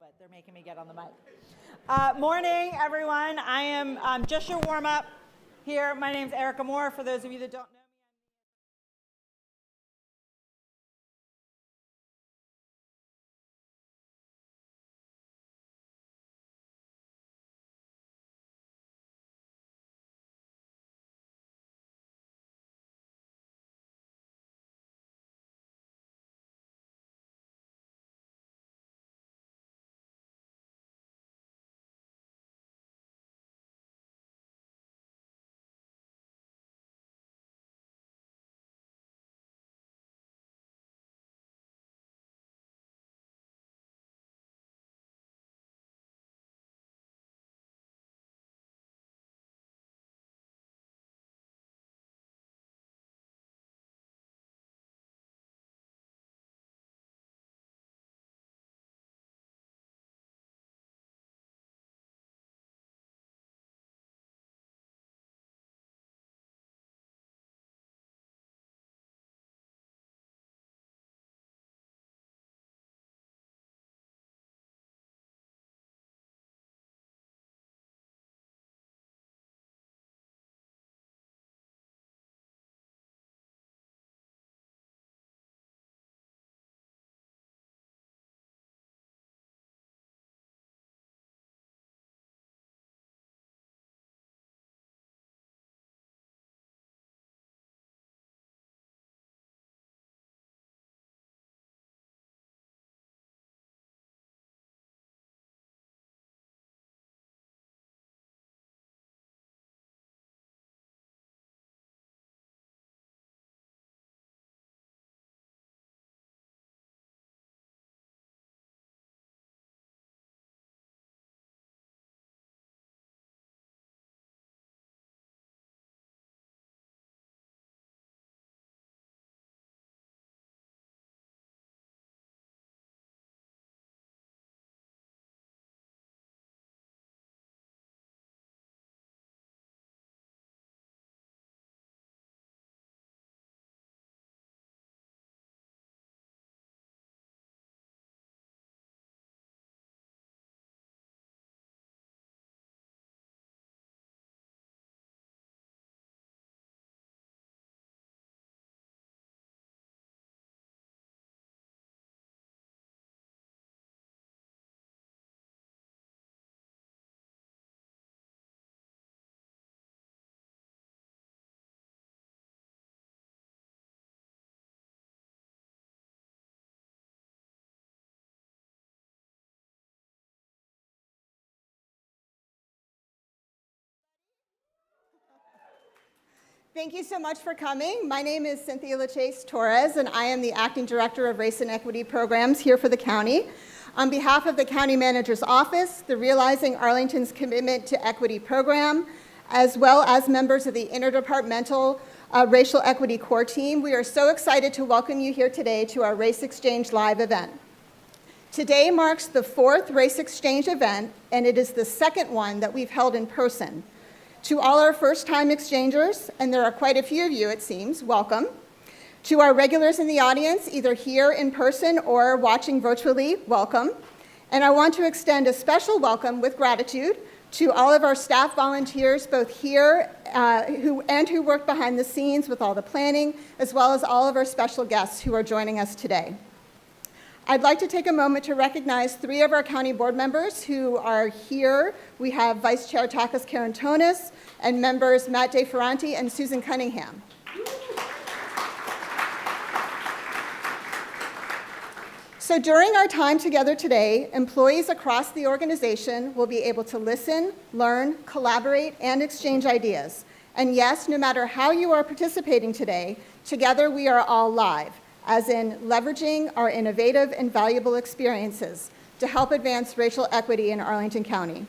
but they're making me get on the mic. Morning, everyone. I am just your warm-up here. My name's Erica Moore. For those of you that don't know me, Thank you so much for coming. My name is Cynthia LaChase Torres, and I am the Acting Director of Race and Equity Programs here for the county. On behalf of the County Manager's Office, the Realizing Arlington's Commitment to Equity program, as well as members of the Interdepartmental Racial Equity Core Team, we are so excited to welcome you here today to our Race Exchange Live event. Today marks the 4th Race Exchange event, and it is the 2nd one that we've held in person. To all our first-time exchangers, and there are quite a few of you, it seems, welcome. To our regulars in the audience, either here in person or watching virtually, welcome. And I want to extend a special welcome with gratitude to all of our staff volunteers, both here who work behind the scenes with all the planning, as well as all of our special guests who are joining us today. I'd like to take a moment to recognize 3 of our county board members who are here. We have Vice Chair Takis Karantonis and members Matt DeFerranti and Susan Cunningham. So during our time together today, employees across the organization will be able to listen, learn, collaborate, and exchange ideas. And yes, no matter how you are participating today, together we are all live, as in leveraging our innovative and valuable experiences to help advance racial equity in Arlington County.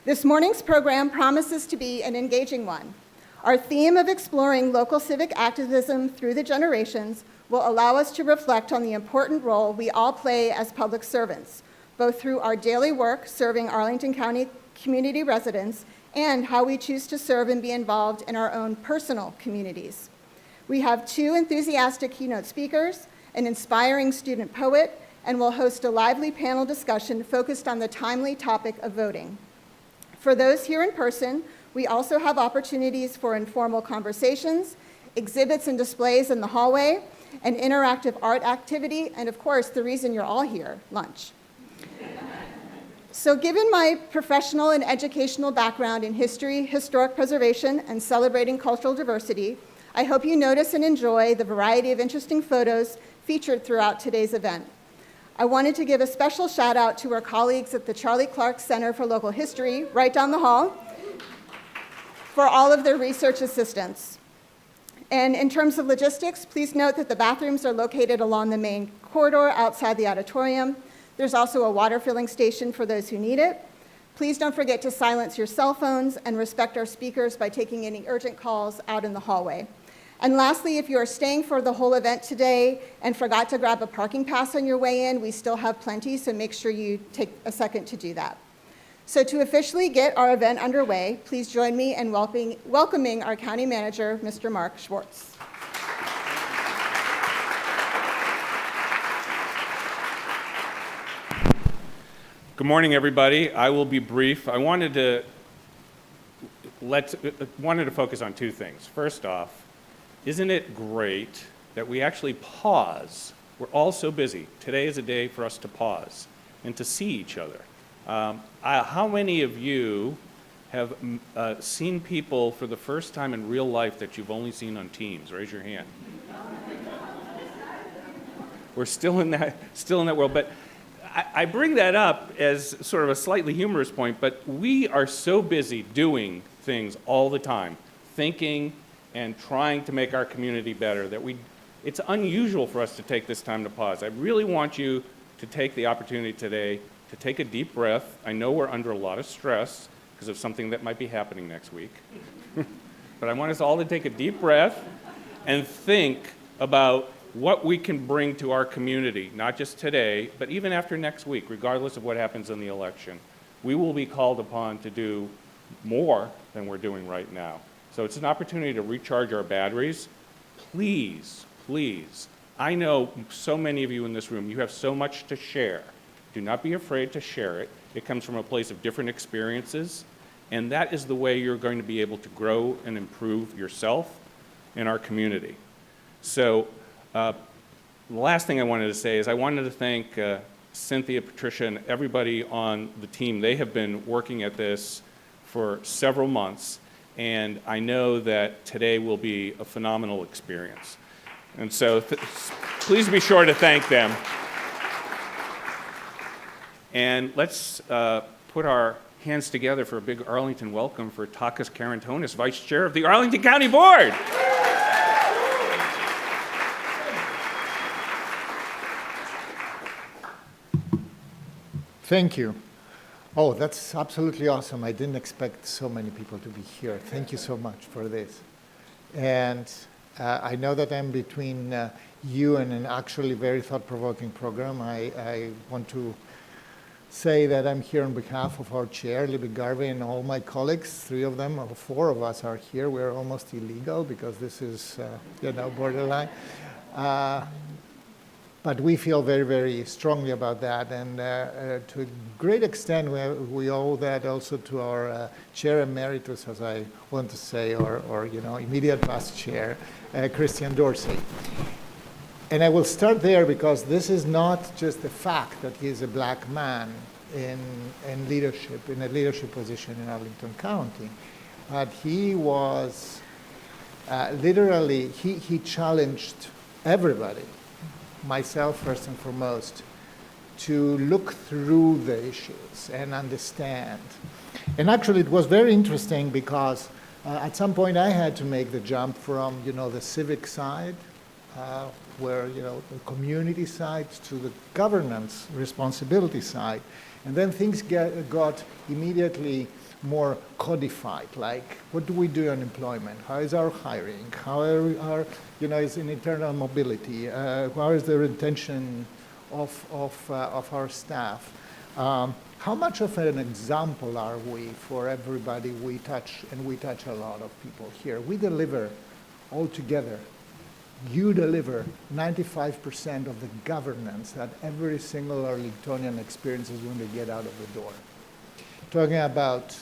This morning's program promises to be an engaging one. Our theme of exploring local civic activism through the generations will allow us to reflect on the important role we all play as public servants, both through our daily work serving Arlington County community residents and how we choose to serve and be involved in our own personal communities. We have 2 enthusiastic keynote speakers, an inspiring student poet, and will host a lively panel discussion focused on the timely topic of voting. For those here in person, we also have opportunities for informal conversations, exhibits and displays in the hallway, an interactive art activity, and of course, the reason you're all here, lunch. So given my professional and educational background in history, historic preservation, and celebrating cultural diversity, I hope you notice and enjoy the variety of interesting photos featured throughout today's event. I wanted to give a special shout out to our colleagues at the Charlie Clark Center for Local History, right down the hall, for all of their research assistance. And in terms of logistics, please note that the bathrooms are located along the main corridor outside the auditorium. There's also a water filling station for those who need it. Please don't forget to silence your cell phones and respect our speakers by taking any urgent calls out in the hallway. And lastly, if you are staying for the whole event today and forgot to grab a parking pass on your way in, we still have plenty, so make sure you take a second to do that. So to officially get our event underway, please join me in welcoming our County Manager, Mr. Mark Schwartz. Good morning, everybody. I will be brief. I wanted to focus on two things. First off, isn't it great that we actually pause? We're all so busy. Today is a day for us to pause and to see each other. How many of you have seen people for the first time in real life that you've only seen on Teams? Raise your hand. We're still in that world, but I bring that up as sort of a slightly humorous point, but we are so busy doing things all the time, thinking and trying to make our community better, that it's unusual for us to take this time to pause. I really want you to take the opportunity today to take a deep breath. I know we're under a lot of stress because of something that might be happening next week. But I want us all to take a deep breath and think about what we can bring to our community, not just today, but even after next week, regardless of what happens in the election. We will be called upon to do more than we're doing right now. So it's an opportunity to recharge our batteries. Please, please, I know so many of you in this room, you have so much to share. Do not be afraid to share it. It comes from a place of different experiences, and that is the way you're going to be able to grow and improve yourself and our community. So the last thing I wanted to say is I wanted to thank Cynthia, Patricia, and everybody on the team. They have been working at this for several months, and I know that today will be a phenomenal experience. And so please be sure to thank them. And let's put our hands together for a big Arlington welcome for Takis Karantonis, Vice Chair of the Arlington County Board. Thank you. Oh, that's absolutely awesome. I didn't expect so many people to be here. Thank you so much for this. And I know that I'm between you and an actually very thought-provoking program. I want to say that I'm here on behalf of our chair, Libby Garvey, and all my colleagues. 3 of them, or 4 of us are here. We're almost illegal because this is, borderline. But we feel very, very strongly about that, and to a great extent, we owe that also to our chair emeritus, as I want to say, or immediate past chair, Christian Dorsey. And I will start there because this is not just the fact that he's a black man in leadership, in a leadership position in Arlington County, but he was literally, he challenged everybody, myself first and foremost, to look through the issues and understand. And actually it was very interesting because at some point I had to make the jump from, the civic side, where, the community side, to the governance responsibility side. And then things got immediately more codified, like what do we do on employment? How is our hiring? How are is in internal mobility? How is the retention of our staff? How much of an example are we for everybody we touch, and we touch a lot of people here? We deliver all together you deliver 95% of the governance that every single Arlingtonian experiences when they get out of the door. Talking about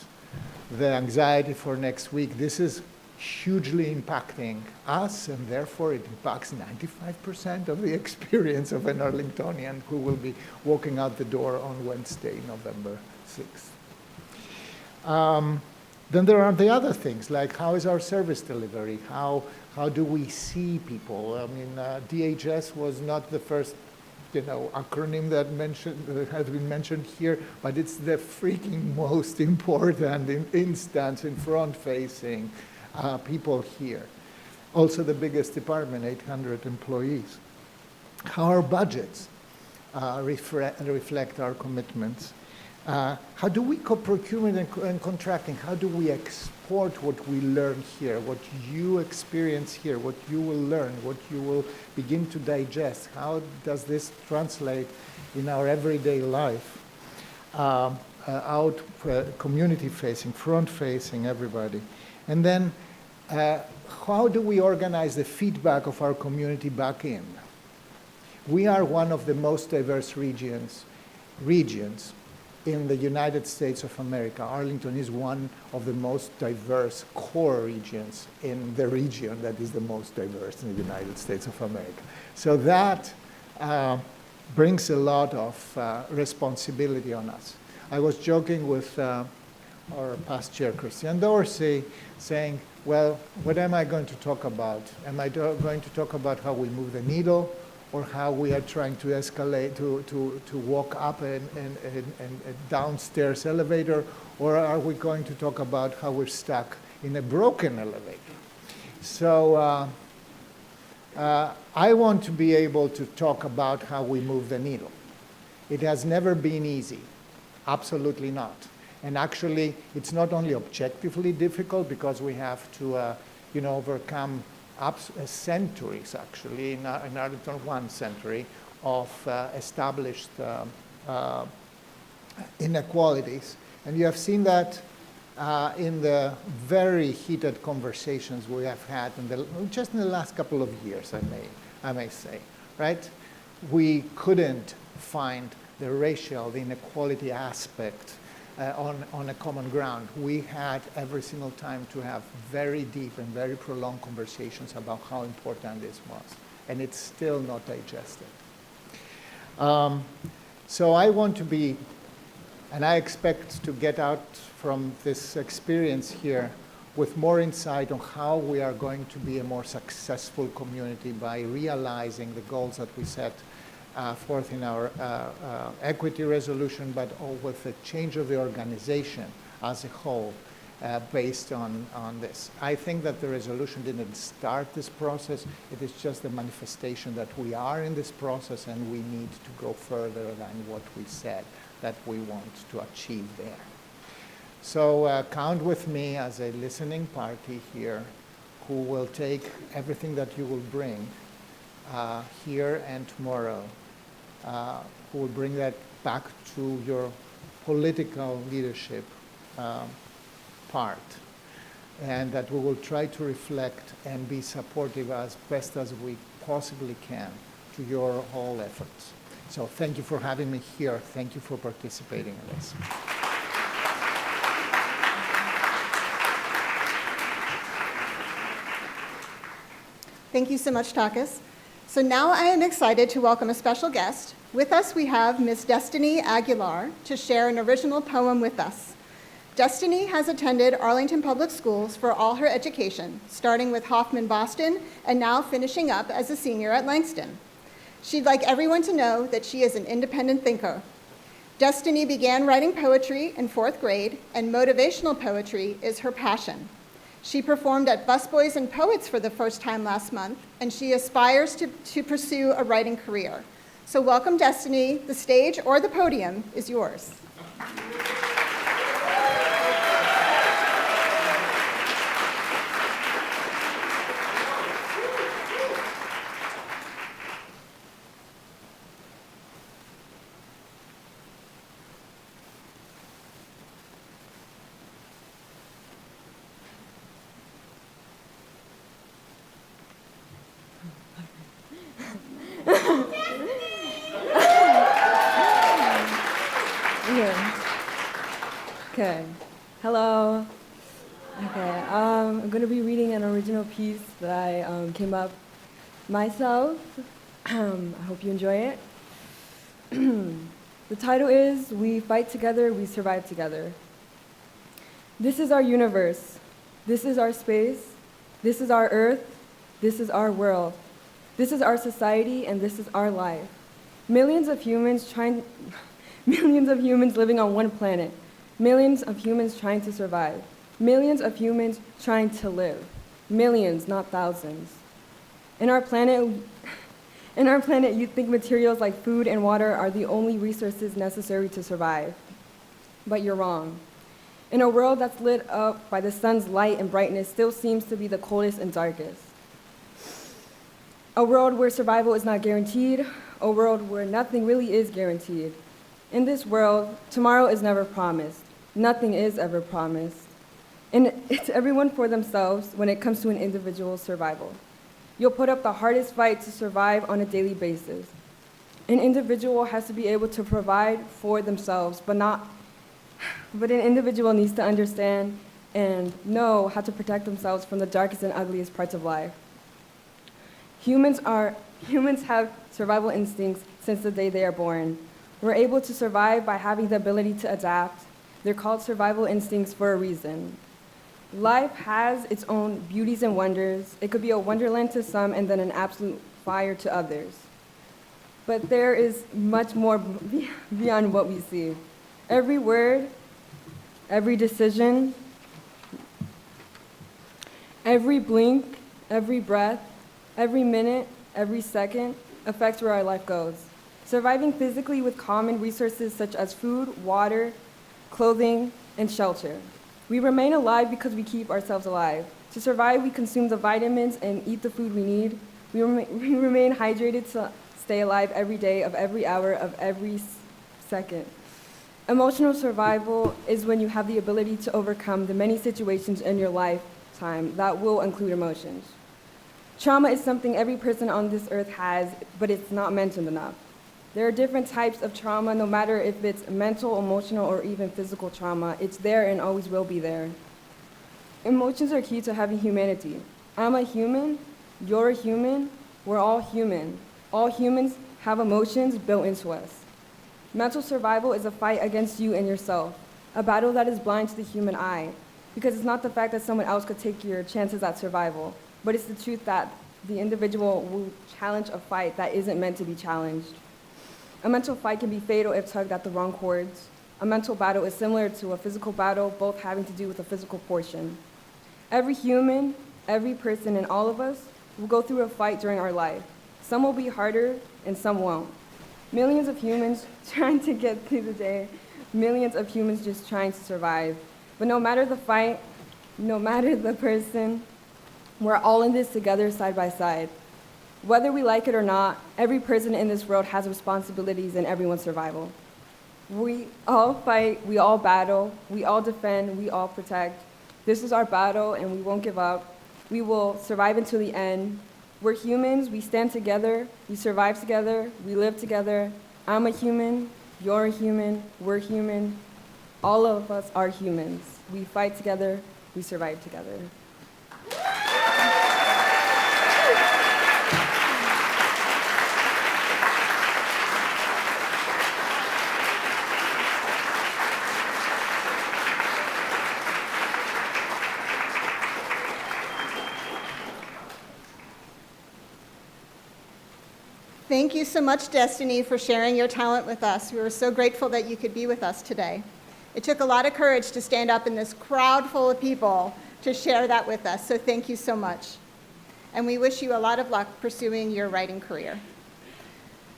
the anxiety for next week, this is hugely impacting us, and therefore it impacts 95% of the experience of an Arlingtonian who will be walking out the door on Wednesday, November 6th. Then there are the other things, like how is our service delivery? How do we see people? I mean, DHS was not the first acronym that has been mentioned here, but it's the freaking most important instance in front-facing people here. Also the biggest department, 800 employees. How our budgets reflect our commitments. How do we procurement and contracting? How do we export what we learn here, what you experience here, what you will learn, what you will begin to digest? How does this translate in our everyday life? Out community-facing, front-facing, everybody. And then how do we organize the feedback of our community back in? We are one of the most diverse regions in the United States of America. Arlington is one of the most diverse core regions in the region that is the most diverse in the United States of America. So that brings a lot of responsibility on us. I was joking with our past chair, Christian Dorsey, saying, well, what am I going to talk about? Am I going to talk about how we move the needle, or how we are trying to escalate, to walk up a downstairs elevator, or are we going to talk about how we're stuck in a broken elevator? So I want to be able to talk about how we move the needle. It has never been easy, absolutely not. And actually, it's not only objectively difficult because we have to overcome centuries, actually, in Arlington, 1 century of established inequalities. And you have seen that in the very heated conversations we have had just in the last couple of years, I may say, right? We couldn't find the racial, the inequality aspect on a common ground. We had every single time to have very deep and very prolonged conversations about how important this was, and it's still not digested. So I want to be, and I expect to get out from this experience here with more insight on how we are going to be a more successful community by realizing the goals that we set forth in our equity resolution, but with the change of the organization as a whole based on this. I think that the resolution didn't start this process. It is just the manifestation that we are in this process and we need to go further than what we said that we want to achieve there. So count with me as a listening party here who will take everything that you will bring here and tomorrow, who will bring that back to your political leadership part, and that we will try to reflect and be supportive as best as we possibly can to your whole efforts. So thank you for having me here. Thank you for participating in this. Thank you so much, Takis. So now I am excited to welcome a special guest. With us, we have Ms. Destiny Aguilar to share an original poem with us. Destiny has attended Arlington Public Schools for all her education, starting with Hoffman Boston and now finishing up as a senior at Langston. She'd like everyone to know that she is an independent thinker. Destiny began writing poetry in 4th grade, and motivational poetry is her passion. She performed at Busboys and Poets for the first time last month, and she aspires to pursue a writing career. So welcome, Destiny. The stage or the podium is yours. Okay. Hello. Okay. I'm going to be reading an original piece that I came up myself. I hope you enjoy it. The title is We Fight Together, We Survive Together. This is our universe. This is our space. This is our earth. This is our world. This is our society, and this is our life. Millions of humans living on one planet. Millions of humans trying to survive. Millions of humans trying to live. Millions, not thousands. In our planet, you think materials like food and water are the only resources necessary to survive. But you're wrong. In a world that's lit up by the sun's light and brightness still seems to be the coldest and darkest. A world where survival is not guaranteed, a world where nothing really is guaranteed. In this world, tomorrow is never promised. Nothing is ever promised. And it's everyone for themselves when it comes to an individual's survival. You'll put up the hardest fight to survive on a daily basis. An individual has to be able to provide for themselves, but an individual needs to understand and know how to protect themselves from the darkest and ugliest parts of life. Humans have survival instincts since the day they are born. We're able to survive by having the ability to adapt. They're called survival instincts for a reason. Life has its own beauties and wonders. It could be a wonderland to some and then an absolute fire to others. But there is much more beyond what we see. Every word, every decision, every blink, every breath, every minute, every second affects where our life goes. Surviving physically with common resources such as food, water, clothing, and shelter. We remain alive because we keep ourselves alive. To survive, we consume the vitamins and eat the food we need. We remain hydrated to stay alive every day of every hour of every second. Emotional survival is when you have the ability to overcome the many situations in your lifetime that will include emotions. Trauma is something every person on this earth has, but it's not mentioned enough. There are different types of trauma, no matter if it's mental, emotional, or even physical trauma. It's there and always will be there. Emotions are key to having humanity. I'm a human, you're a human, we're all human. All humans have emotions built into us. Mental survival is a fight against you and yourself, a battle that is blind to the human eye, because it's not the fact that someone else could take your chances at survival, but it's the truth that the individual will challenge a fight that isn't meant to be challenged. A mental fight can be fatal if tugged at the wrong chords. A mental battle is similar to a physical battle, both having to do with a physical portion. Every human, every person, and all of us will go through a fight during our life. Some will be harder and some won't. Millions of humans trying to get through the day, millions of humans just trying to survive. But no matter the fight, no matter the person, we're all in this together side by side. Whether we like it or not, every person in this world has responsibilities in everyone's survival. We all fight, we all battle, we all defend, we all protect. This is our battle and we won't give up. We will survive until the end. We're humans, we stand together, we survive together, we live together. I'm a human, you're a human, we're human. All of us are humans. We fight together, we survive together. Thank you so much, Destiny, for sharing your talent with us. We were so grateful that you could be with us today. It took a lot of courage to stand up in this crowd full of people to share that with us, so thank you so much. And we wish you a lot of luck pursuing your writing career.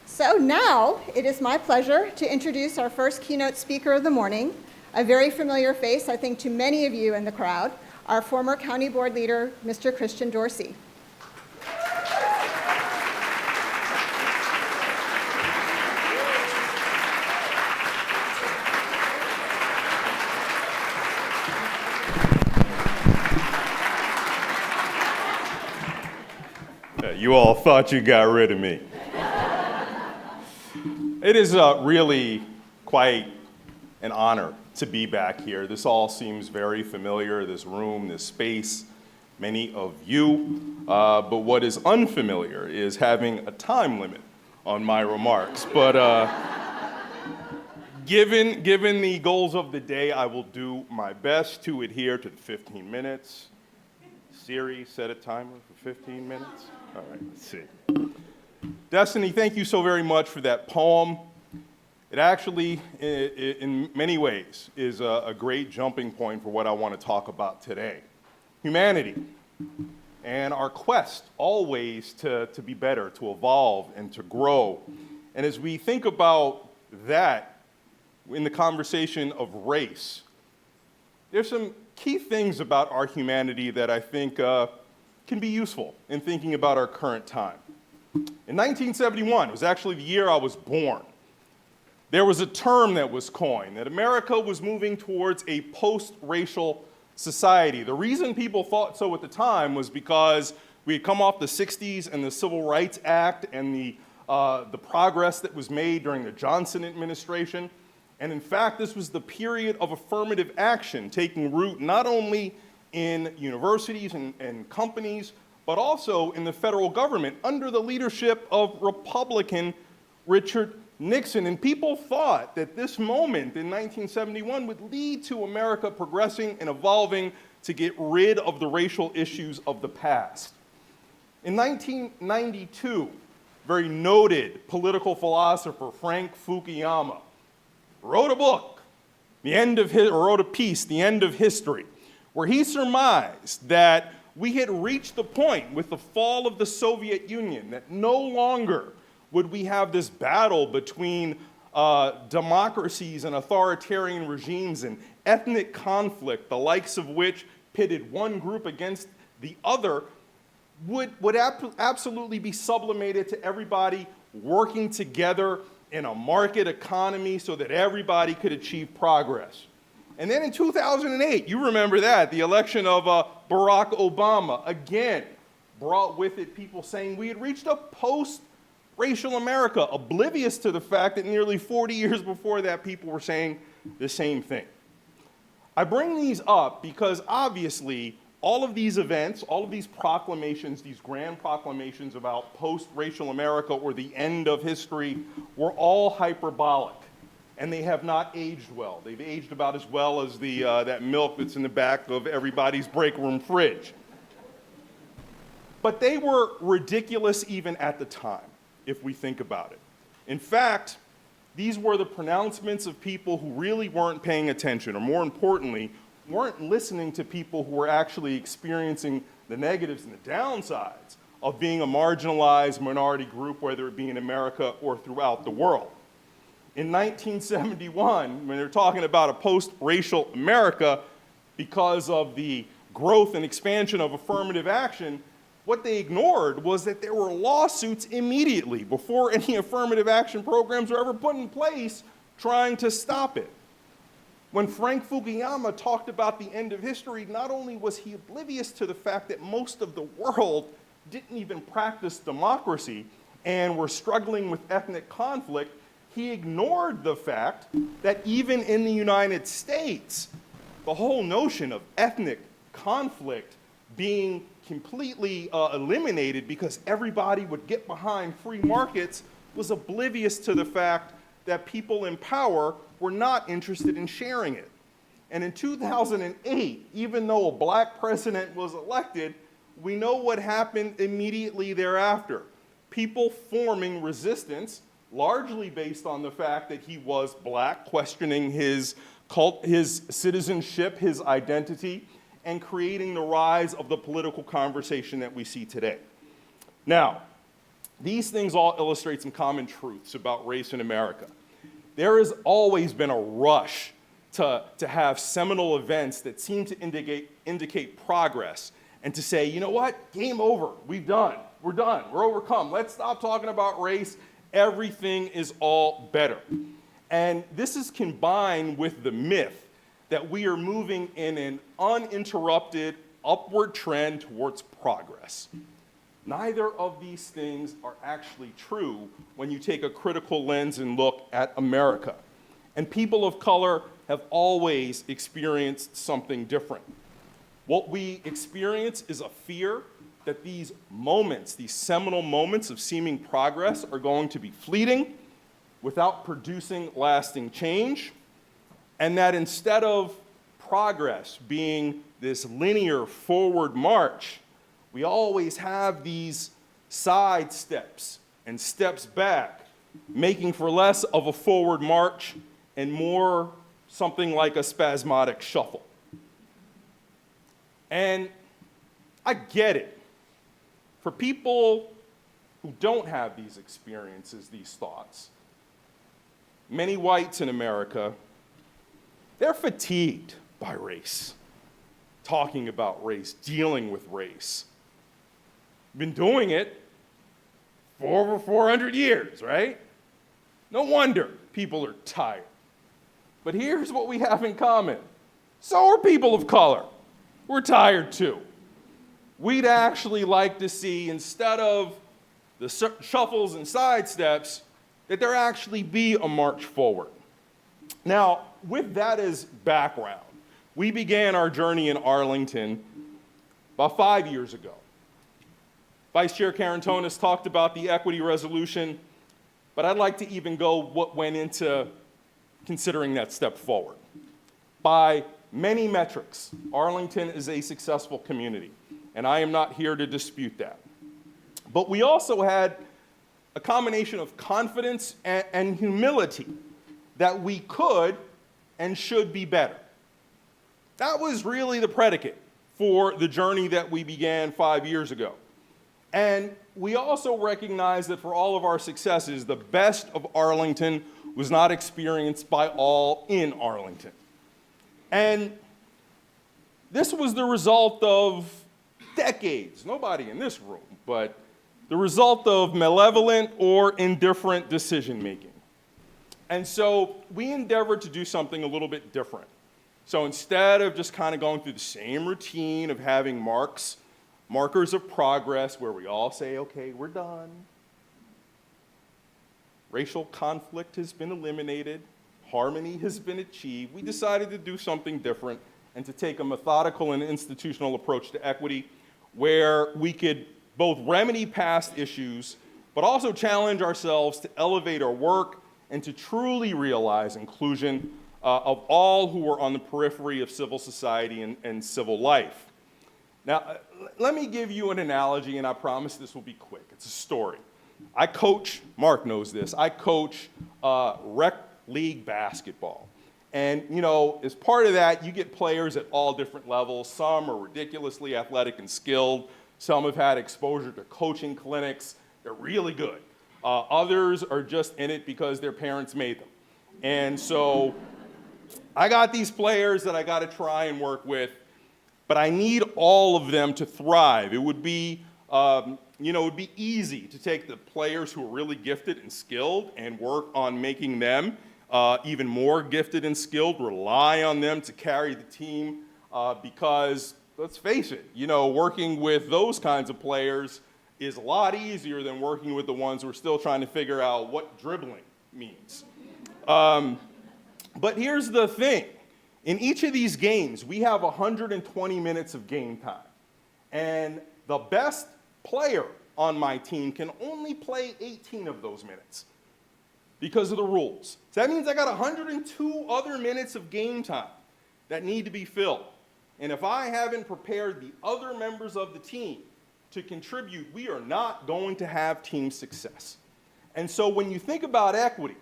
So now, it is my pleasure to introduce our first keynote speaker of the morning, a very familiar face, I think, to many of you in the crowd, our former county board leader, Mr. Christian Dorsey. You all thought you got rid of me. It is really quite an honor to be back here. This all seems very familiar, this room, this space, many of you. But what is unfamiliar is having a time limit on my remarks. But given the goals of the day, I will do my best to adhere to the 15 minutes. Siri, set a timer for 15 minutes. All right, let's see. Destiny, thank you so very much for that poem. It actually, in many ways, is a great jumping point for what I want to talk about today. Humanity and our quest always to be better, to evolve, and to grow. And as we think about that in the conversation of race, there's some key things about our humanity that I think can be useful in thinking about our current time. In 1971, it was actually the year I was born, there was a term that was coined, that America was moving towards a post-racial society. The reason people thought so at the time was because we had come off the 60s and the Civil Rights Act and the progress that was made during the Johnson administration. And in fact, this was the period of affirmative action taking root not only in universities and companies, but also in the federal government under the leadership of Republican Richard Nixon. And people thought that this moment in 1971 would lead to America progressing and evolving to get rid of the racial issues of the past. In 1992, very noted political philosopher Frank Fukuyama wrote a book, wrote a piece, The End of History, where he surmised that we had reached the point with the fall of the Soviet Union that no longer would we have this battle between democracies and authoritarian regimes and ethnic conflict, the likes of which pitted one group against the other, would absolutely be sublimated to everybody working together in a market economy so that everybody could achieve progress. And then in 2008, you remember that, the election of Barack Obama, again, brought with it people saying we had reached a post-racial America, oblivious to the fact that nearly 40 years before that, people were saying the same thing. I bring these up because obviously all of these events, all of these proclamations, these grand proclamations about post-racial America or the end of history were all hyperbolic. And they have not aged well. They've aged about as well as that milk that's in the back of everybody's break room fridge. But they were ridiculous even at the time, if we think about it. In fact, these were the pronouncements of people who really weren't paying attention, or more importantly, weren't listening to people who were actually experiencing the negatives and the downsides of being a marginalized minority group, whether it be in America or throughout the world. In 1971, when they're talking about a post-racial America, because of the growth and expansion of affirmative action, what they ignored was that there were lawsuits immediately before any affirmative action programs were ever put in place trying to stop it. When Frank Fukuyama talked about the end of history, not only was he oblivious to the fact that most of the world didn't even practice democracy and were struggling with ethnic conflict, he ignored the fact that even in the United States, the whole notion of ethnic conflict being completely eliminated because everybody would get behind free markets was oblivious to the fact that people in power were not interested in sharing it. And in 2008, even though a black president was elected, we know what happened immediately thereafter. People forming resistance, largely based on the fact that he was black, questioning his citizenship, his identity, and creating the rise of the political conversation that we see today. Now, these things all illustrate some common truths about race in America. There has always been a rush to have seminal events that seem to indicate progress and to say, you know what, game over, we're done, we're overcome, let's stop talking about race, everything is all better. And this is combined with the myth that we are moving in an uninterrupted upward trend towards progress. Neither of these things are actually true when you take a critical lens and look at America. And people of color have always experienced something different. What we experience is a fear that these moments, these seminal moments of seeming progress, are going to be fleeting without producing lasting change, and that instead of progress being this linear forward march, we always have these side steps and steps back, making for less of a forward march and more something like a spasmodic shuffle. And I get it. For people who don't have these experiences, these thoughts, many whites in America, they're fatigued by race, talking about race, dealing with race. Been doing it for over 400 years, right? No wonder people are tired. But here's what we have in common. So are people of color. We're tired too. We'd actually like to see, instead of the shuffles and sidesteps, that there actually be a march forward. Now, with that as background, we began our journey in Arlington about 5 years ago. Vice Chair Carantonis talked about the equity resolution, but I'd like to even go what went into considering that step forward. By many metrics, Arlington is a successful community, and I am not here to dispute that. But we also had a combination of confidence and humility that we could and should be better. That was really the predicate for the journey that we began 5 years ago. And we also recognize that for all of our successes, the best of Arlington was not experienced by all in Arlington. And this was the result of decades, nobody in this room, but the result of malevolent or indifferent decision making. And so we endeavored to do something a little bit different. So instead of just kind of going through the same routine of having markers of progress where we all say, okay, we're done. Racial conflict has been eliminated. Harmony has been achieved. We decided to do something different and to take a methodical and institutional approach to equity where we could both remedy past issues, but also challenge ourselves to elevate our work and to truly realize inclusion of all who are on the periphery of civil society and civil life. Now, let me give you an analogy, and I promise this will be quick. It's a story. I coach, Mark knows this, I coach rec league basketball. And, you know, as part of that, you get players at all different levels. Some are ridiculously athletic and skilled. Some have had exposure to coaching clinics. They're really good. Others are just in it because their parents made them. And so I got these players that I got to try and work with, but I need all of them to thrive. It would be, it would be easy to take the players who are really gifted and skilled and work on making them even more gifted and skilled, rely on them to carry the team because, let's face it, working with those kinds of players is a lot easier than working with the ones who are still trying to figure out what dribbling means. But here's the thing. In each of these games, we have 120 minutes of game time. And the best player on my team can only play 18 of those minutes because of the rules. So that means I got 102 other minutes of game time that need to be filled. And if I haven't prepared the other members of the team to contribute, we are not going to have team success. And so when you think about equity,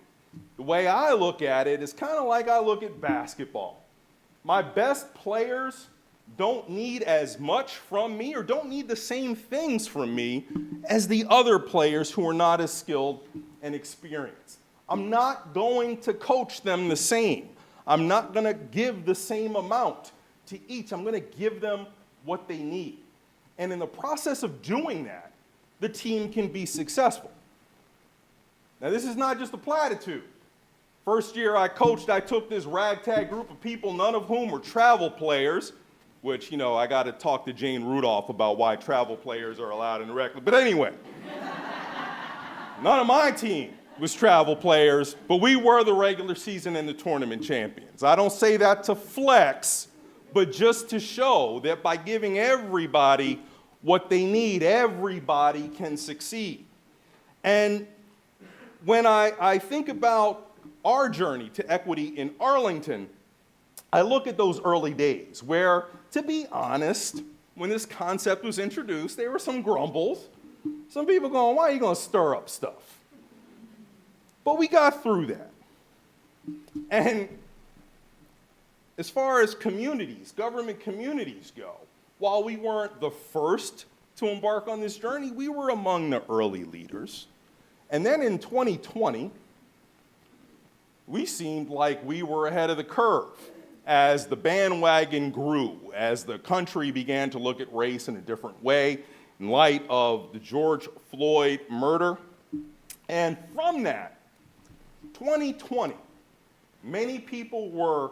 the way I look at it is kind of like I look at basketball. My best players don't need as much from me or don't need the same things from me as the other players who are not as skilled and experienced. I'm not going to coach them the same. I'm not going to give the same amount to each. I'm going to give them what they need. And in the process of doing that, the team can be successful. Now, this is not just a platitude. First year I coached, I took this ragtag group of people, none of whom were travel players, which, I got to talk to Jane Rudolph about why travel players are allowed in rec. But anyway, none of my team was travel players, but we were the regular season and the tournament champions. I don't say that to flex, but just to show that by giving everybody what they need, everybody can succeed. And when I think about our journey to equity in Arlington, I look at those early days where, to be honest, when this concept was introduced, there were some grumbles. Some people going, why are you going to stir up stuff? But we got through that. And as far as communities, government communities go, while we weren't the first to embark on this journey, we were among the early leaders. And then in 2020, we seemed like we were ahead of the curve as the bandwagon grew, as the country began to look at race in a different way in light of the George Floyd murder. And from that, 2020, many people were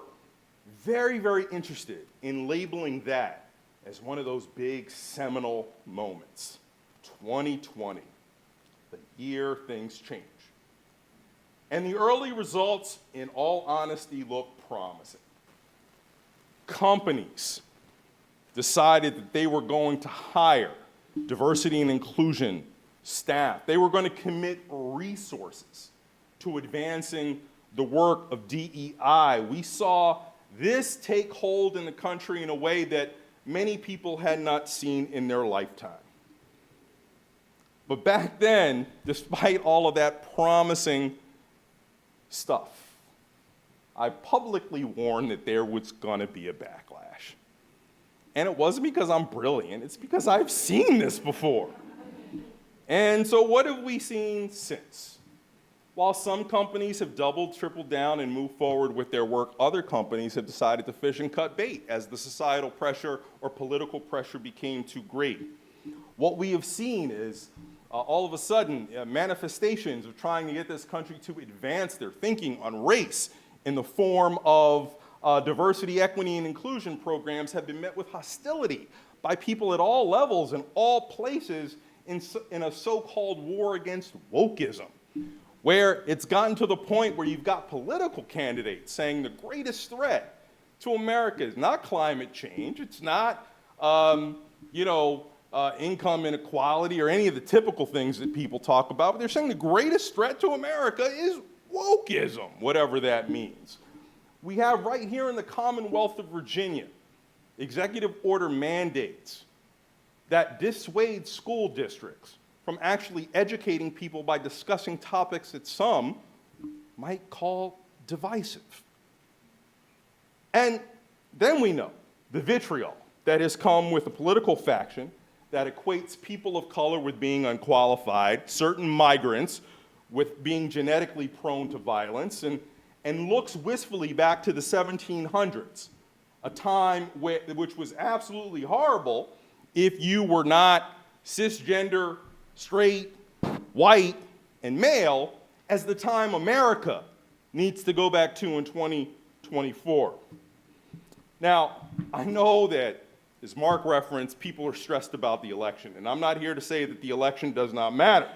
very, very interested in labeling that as one of those big seminal moments. 2020, the year things change. And the early results, in all honesty, look promising. Companies decided that they were going to hire diversity and inclusion staff. They were going to commit resources to advancing the work of DEI. We saw this take hold in the country in a way that many people had not seen in their lifetime. But back then, despite all of that promising stuff, I publicly warned that there was going to be a backlash. And it wasn't because I'm brilliant, it's because I've seen this before. And so what have we seen since? While some companies have doubled, tripled down, and moved forward with their work, other companies have decided to fish and cut bait as the societal pressure or political pressure became too great. What we have seen is all of a sudden manifestations of trying to get this country to advance their thinking on race in the form of diversity, equity, and inclusion programs have been met with hostility by people at all levels and all places in a so-called war against wokeism, where it's gotten to the point where you've got political candidates saying the greatest threat to America is not climate change, it's not income inequality or any of the typical things that people talk about, but they're saying the greatest threat to America is wokeism, whatever that means. We have right here in the Commonwealth of Virginia executive order mandates that dissuade school districts from actually educating people by discussing topics that some might call divisive. And then we know the vitriol that has come with a political faction that equates people of color with being unqualified, certain migrants with being genetically prone to violence, and looks wistfully back to the 1700s, a time which was absolutely horrible if you were not cisgender, straight, white, and male, as the time America needs to go back to in 2024. Now, I know that, as Mark referenced, people are stressed about the election, and I'm not here to say that the election does not matter.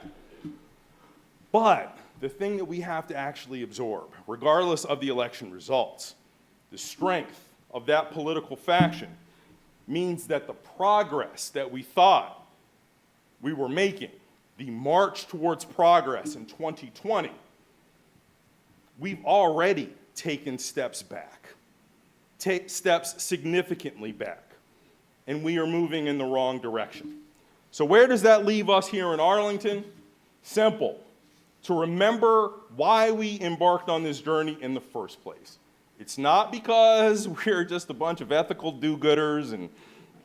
But the thing that we have to actually absorb, regardless of the election results, the strength of that political faction means that the progress that we thought we were making, the march towards progress in 2020, we've already taken steps back, steps significantly back, and we are moving in the wrong direction. So where does that leave us here in Arlington? Simple. To remember why we embarked on this journey in the first place. It's not because we're just a bunch of ethical do-gooders and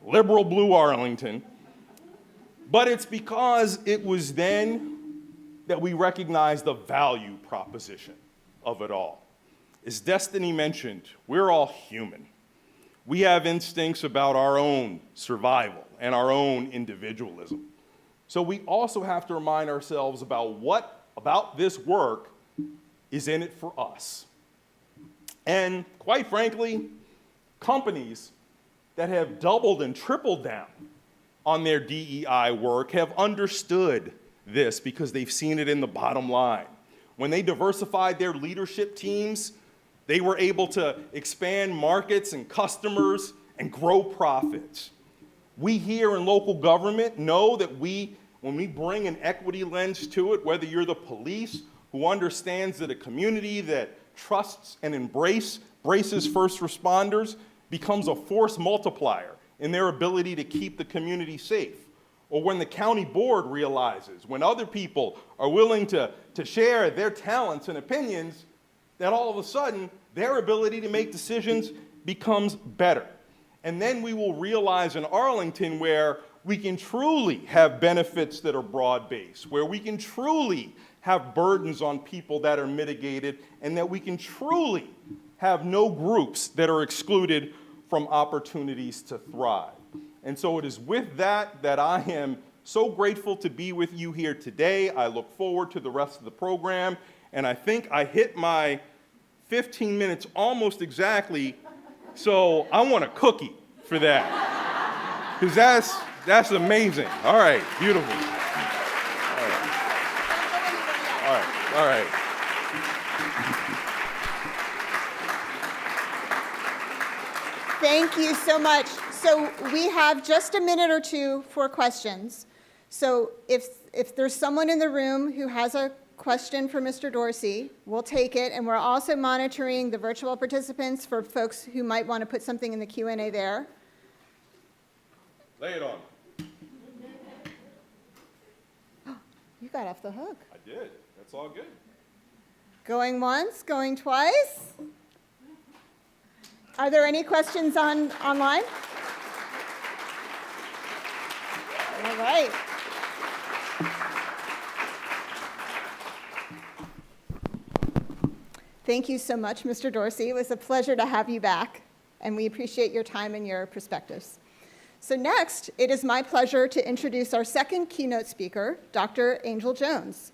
liberal blue Arlington, but it's because it was then that we recognized the value proposition of it all. As Destiny mentioned, we're all human. We have instincts about our own survival and our own individualism. So we also have to remind ourselves about what about this work is in it for us. And quite frankly, companies that have doubled and tripled down on their DEI work have understood this because they've seen it in the bottom line. When they diversified their leadership teams, they were able to expand markets and customers and grow profits. We here in local government know that when we bring an equity lens to it, whether you're the police who understands that a community that trusts and braces first responders becomes a force multiplier in their ability to keep the community safe. Or when the county board realizes, when other people are willing to share their talents and opinions, that all of a sudden their ability to make decisions becomes better. And then we will realize in Arlington where we can truly have benefits that are broad-based, where we can truly have burdens on people that are mitigated, and that we can truly have no groups that are excluded from opportunities to thrive. And so it is with that that I am so grateful to be with you here today. I look forward to the rest of the program, and I think I hit my 15 minutes almost exactly, so I want a cookie for that, because that's amazing. All right, beautiful. All right. Thank you so much. So we have just a minute or two for questions. So if there's someone in the room who has a question for Mr. Dorsey, we'll take it. And we're also monitoring the virtual participants for folks who might want to put something in the Q&A there. Lay it on. You got off the hook. I did. That's all good. Going once, going twice. Are there any questions online? All right. Thank you so much, Mr. Dorsey. It was a pleasure to have you back, and we appreciate your time and your perspectives. So next, it is my pleasure to introduce our second keynote speaker, Dr. Angel Jones.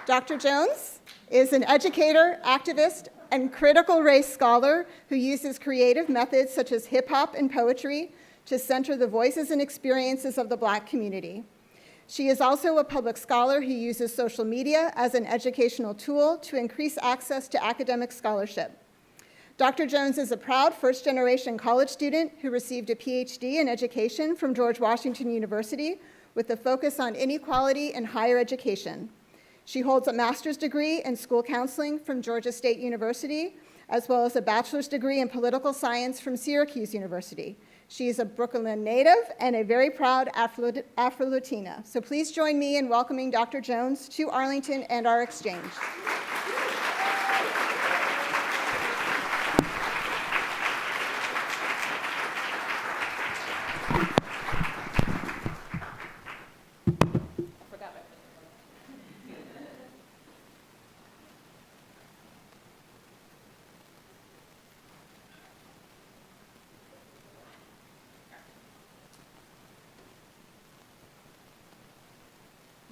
Dr. Jones is an educator, activist, and critical race scholar who uses creative methods such as hip-hop and poetry to center the voices and experiences of the Black community. She is also a public scholar who uses social media as an educational tool to increase access to academic scholarship. Dr. Jones is a proud first-generation college student who received a PhD in education from George Washington University with a focus on inequality in higher education. She holds a master's degree in school counseling from Georgia State University, as well as a bachelor's degree in political science from Syracuse University. She is a Brooklyn native and a very proud Afro-Latina. So please join me in welcoming Dr. Jones to Arlington and our exchange.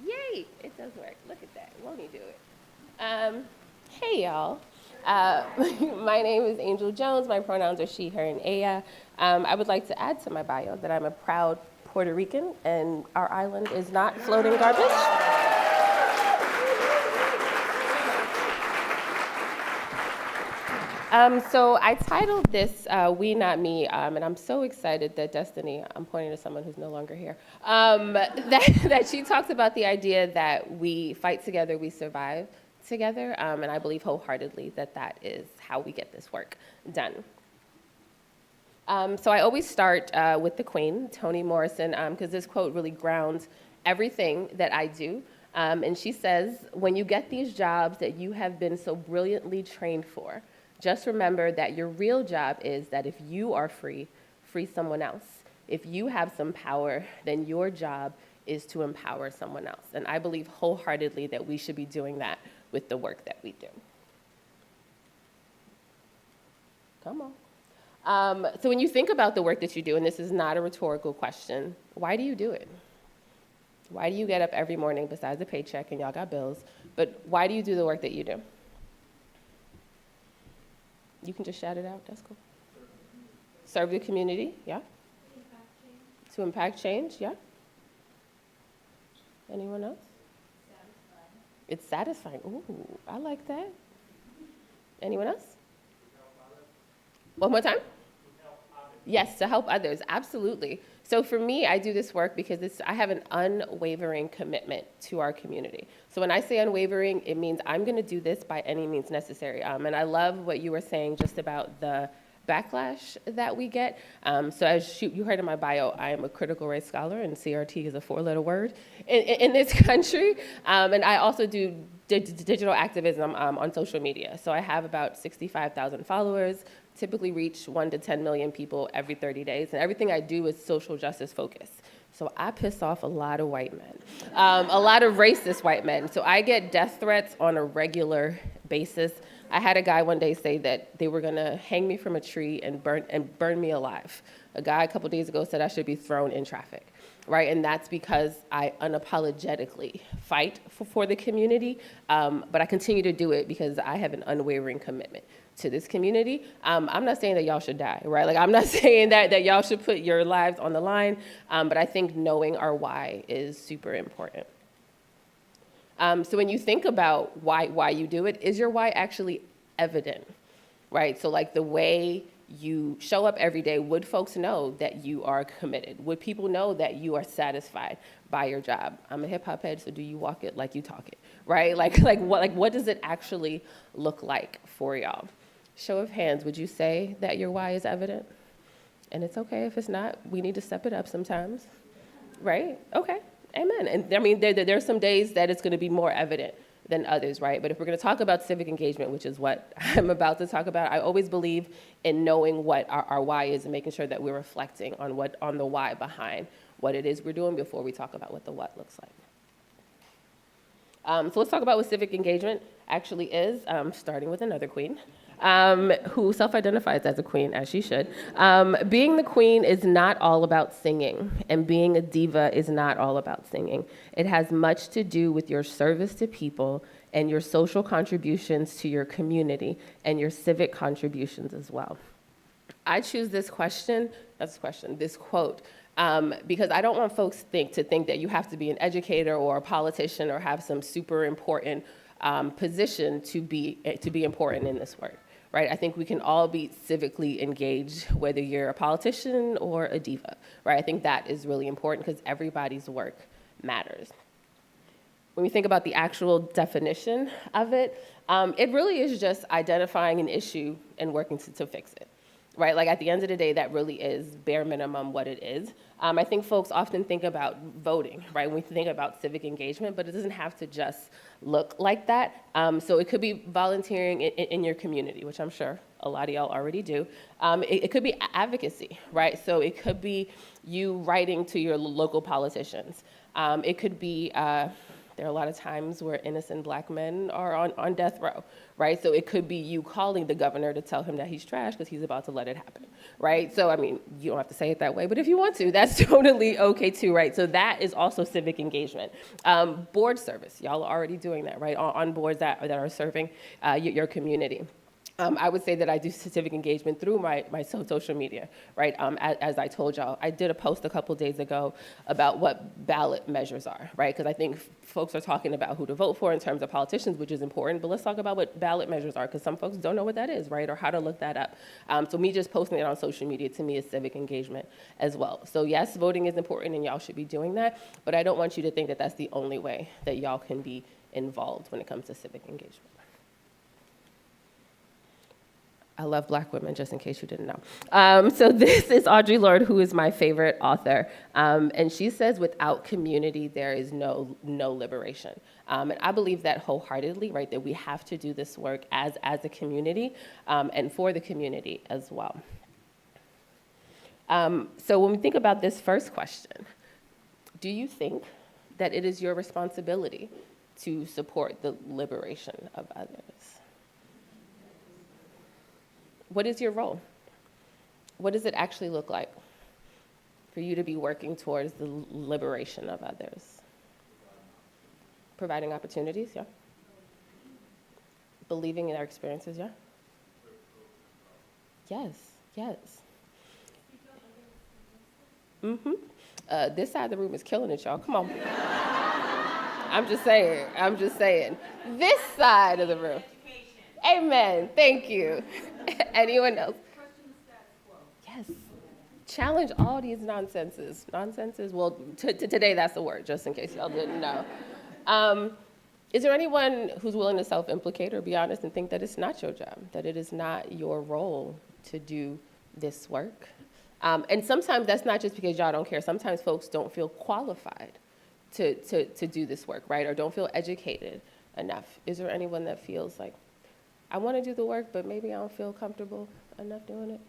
Yay, it does work. Look at that. Won't he do it? Hey, y'all. My name is Angel Jones. My pronouns are she, her, and ella. I would like to add to my bio that I'm a proud Puerto Rican, and our island is not floating garbage. So I titled this We Not Me, and I'm so excited that Destiny, I'm pointing to someone who's no longer here, that she talks about the idea that we fight together, we survive together, and I believe wholeheartedly that that is how we get this work done. So I always start with the Queen, Toni Morrison, because this quote really grounds everything that I do. And she says, when you get these jobs that you have been so brilliantly trained for, just remember that your real job is that if you are free, free someone else. If you have some power, then your job is to empower someone else. And I believe wholeheartedly that we should be doing that with the work that we do. Come on. So when you think about the work that you do, and this is not a rhetorical question, why do you do it? Why do you get up every morning besides a paycheck, and y'all got bills, but why do you do the work that you do? You can just shout it out, that's cool. Serve the community, yeah? To impact change, yeah? Anyone else? It's satisfying. Ooh, I like that. Anyone else? One more time? Yes, to help others, absolutely. So for me, I do this work because I have an unwavering commitment to our community. So when I say unwavering, it means I'm going to do this by any means necessary. And I love what you were saying just about the backlash that we get. So as you heard in my bio, I am a critical race scholar, and CRT is a 4-letter word in this country. And I also do digital activism on social media. So I have about 65,000 followers, typically reach 1 to 10 million people every 30 days. And everything I do is social justice focused. So I piss off a lot of white men, a lot of racist white men. So I get death threats on a regular basis. I had a guy one day say that they were gonna hang me from a tree and burn me alive. A guy a couple days ago said I should be thrown in traffic, right? And that's because I unapologetically fight for the community, but I continue to do it because I have an unwavering commitment to this community. I'm not saying that y'all should die, right? Like, I'm not saying that y'all should put your lives on the line, but I think knowing our why is super important. So when you think about why you do it, is your why actually evident, right? So like the way you show up every day, would folks know that you are committed? Would people know that you are satisfied by your job? I'm a hip hop head, so do you walk it like you talk it, right? Like what does it actually look like for y'all? Show of hands, would you say that your why is evident? And it's okay if it's not. We need to step it up sometimes, right? Okay, amen. And I mean, there's some days that it's gonna be more evident than others, right? But if we're gonna talk about civic engagement, which is what I'm about to talk about, I always believe in knowing what our why is and making sure that we're reflecting on the why behind what it is we're doing before we talk about what the what looks like. So let's talk about what civic engagement actually is, starting with another queen. Who self-identifies as a queen, as she should. Being the queen is not all about singing, and being a diva is not all about singing. It has much to do with your service to people and your social contributions to your community and your civic contributions as well. I choose this quote, because I don't want folks to think that you have to be an educator or a politician or have some super important position to be important in this work. Right? I think we can all be civically engaged, whether you're a politician or a diva, right? I think that is really important because everybody's work matters. When we think about the actual definition of it, it really is just identifying an issue and working to fix it, right? Like at the end of the day, that really is bare minimum what it is. I think folks often think about voting, right? When we think about civic engagement, but it doesn't have to just look like that. So it could be volunteering in your community, which I'm sure a lot of y'all already do. It could be advocacy, right? So it could be you writing to your local politicians. It could be, there are a lot of times where innocent black men are on death row, right? So it could be you calling the governor to tell him that he's trash because he's about to let it happen, right? So, I mean, you don't have to say it that way, but if you want to, that's totally okay too, right? So that is also civic engagement. Board service, y'all are already doing that, right? On boards that are serving your community. I would say that I do civic engagement through my social media, right? As I told y'all, I did a post a couple days ago about what ballot measures are, right? Because I think folks are talking about who to vote for in terms of politicians, which is important, but let's talk about what ballot measures are, because some folks don't know what that is, right? Or how to look that up. So me just posting it on social media, to me, is civic engagement as well. So yes, voting is important and y'all should be doing that, but I don't want you to think that that's the only way that y'all can be involved when it comes to civic engagement. I love black women, just in case you didn't know. So this is Audre Lorde, who is my favorite author. And she says, without community, there is no liberation. And I believe that wholeheartedly, right, that we have to do this work as a community and for the community as well. So when we think about this first question, do you think that it is your responsibility to support the liberation of others? What is your role? What does it actually look like for you to be working towards the liberation of others? Providing opportunities, yeah. Believing in our experiences, yeah. Yes, yes. Mm-hmm. This side of the room is killing it, y'all. Come on. I'm just saying. This side of the room. Amen. Thank you. Anyone else? Yes. Challenge all these nonsenses. Nonsenses? Well, today that's the word, just in case y'all didn't know. Is there anyone who's willing to self-implicate or be honest and think that it's not your job, that it is not your role to do this work? And sometimes that's not just because y'all don't care. Sometimes folks don't feel qualified to do this work, right? Or don't feel educated enough. Is there anyone that feels like, I want to do the work, but maybe I don't feel comfortable enough doing it?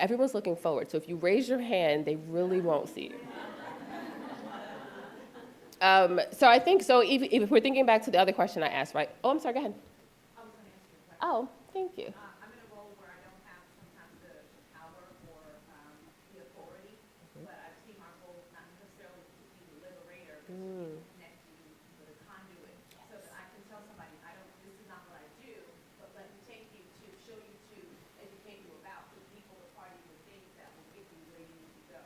Everyone's looking forward, so if you raise your hand, they really won't see you. So I think, so if we're thinking back to the other question I asked, right? Oh, I'm sorry, go ahead. I was going to ask you a question. Oh, thank you. I'm in a role where I don't have sometimes the power or the authority, but I see my role not necessarily to be the liberator, but to be connect you to the conduit, so that I can tell somebody, this is not what I do, but let me take you to, show you to, educate you about the people, the party, the things that will get you where you need to go.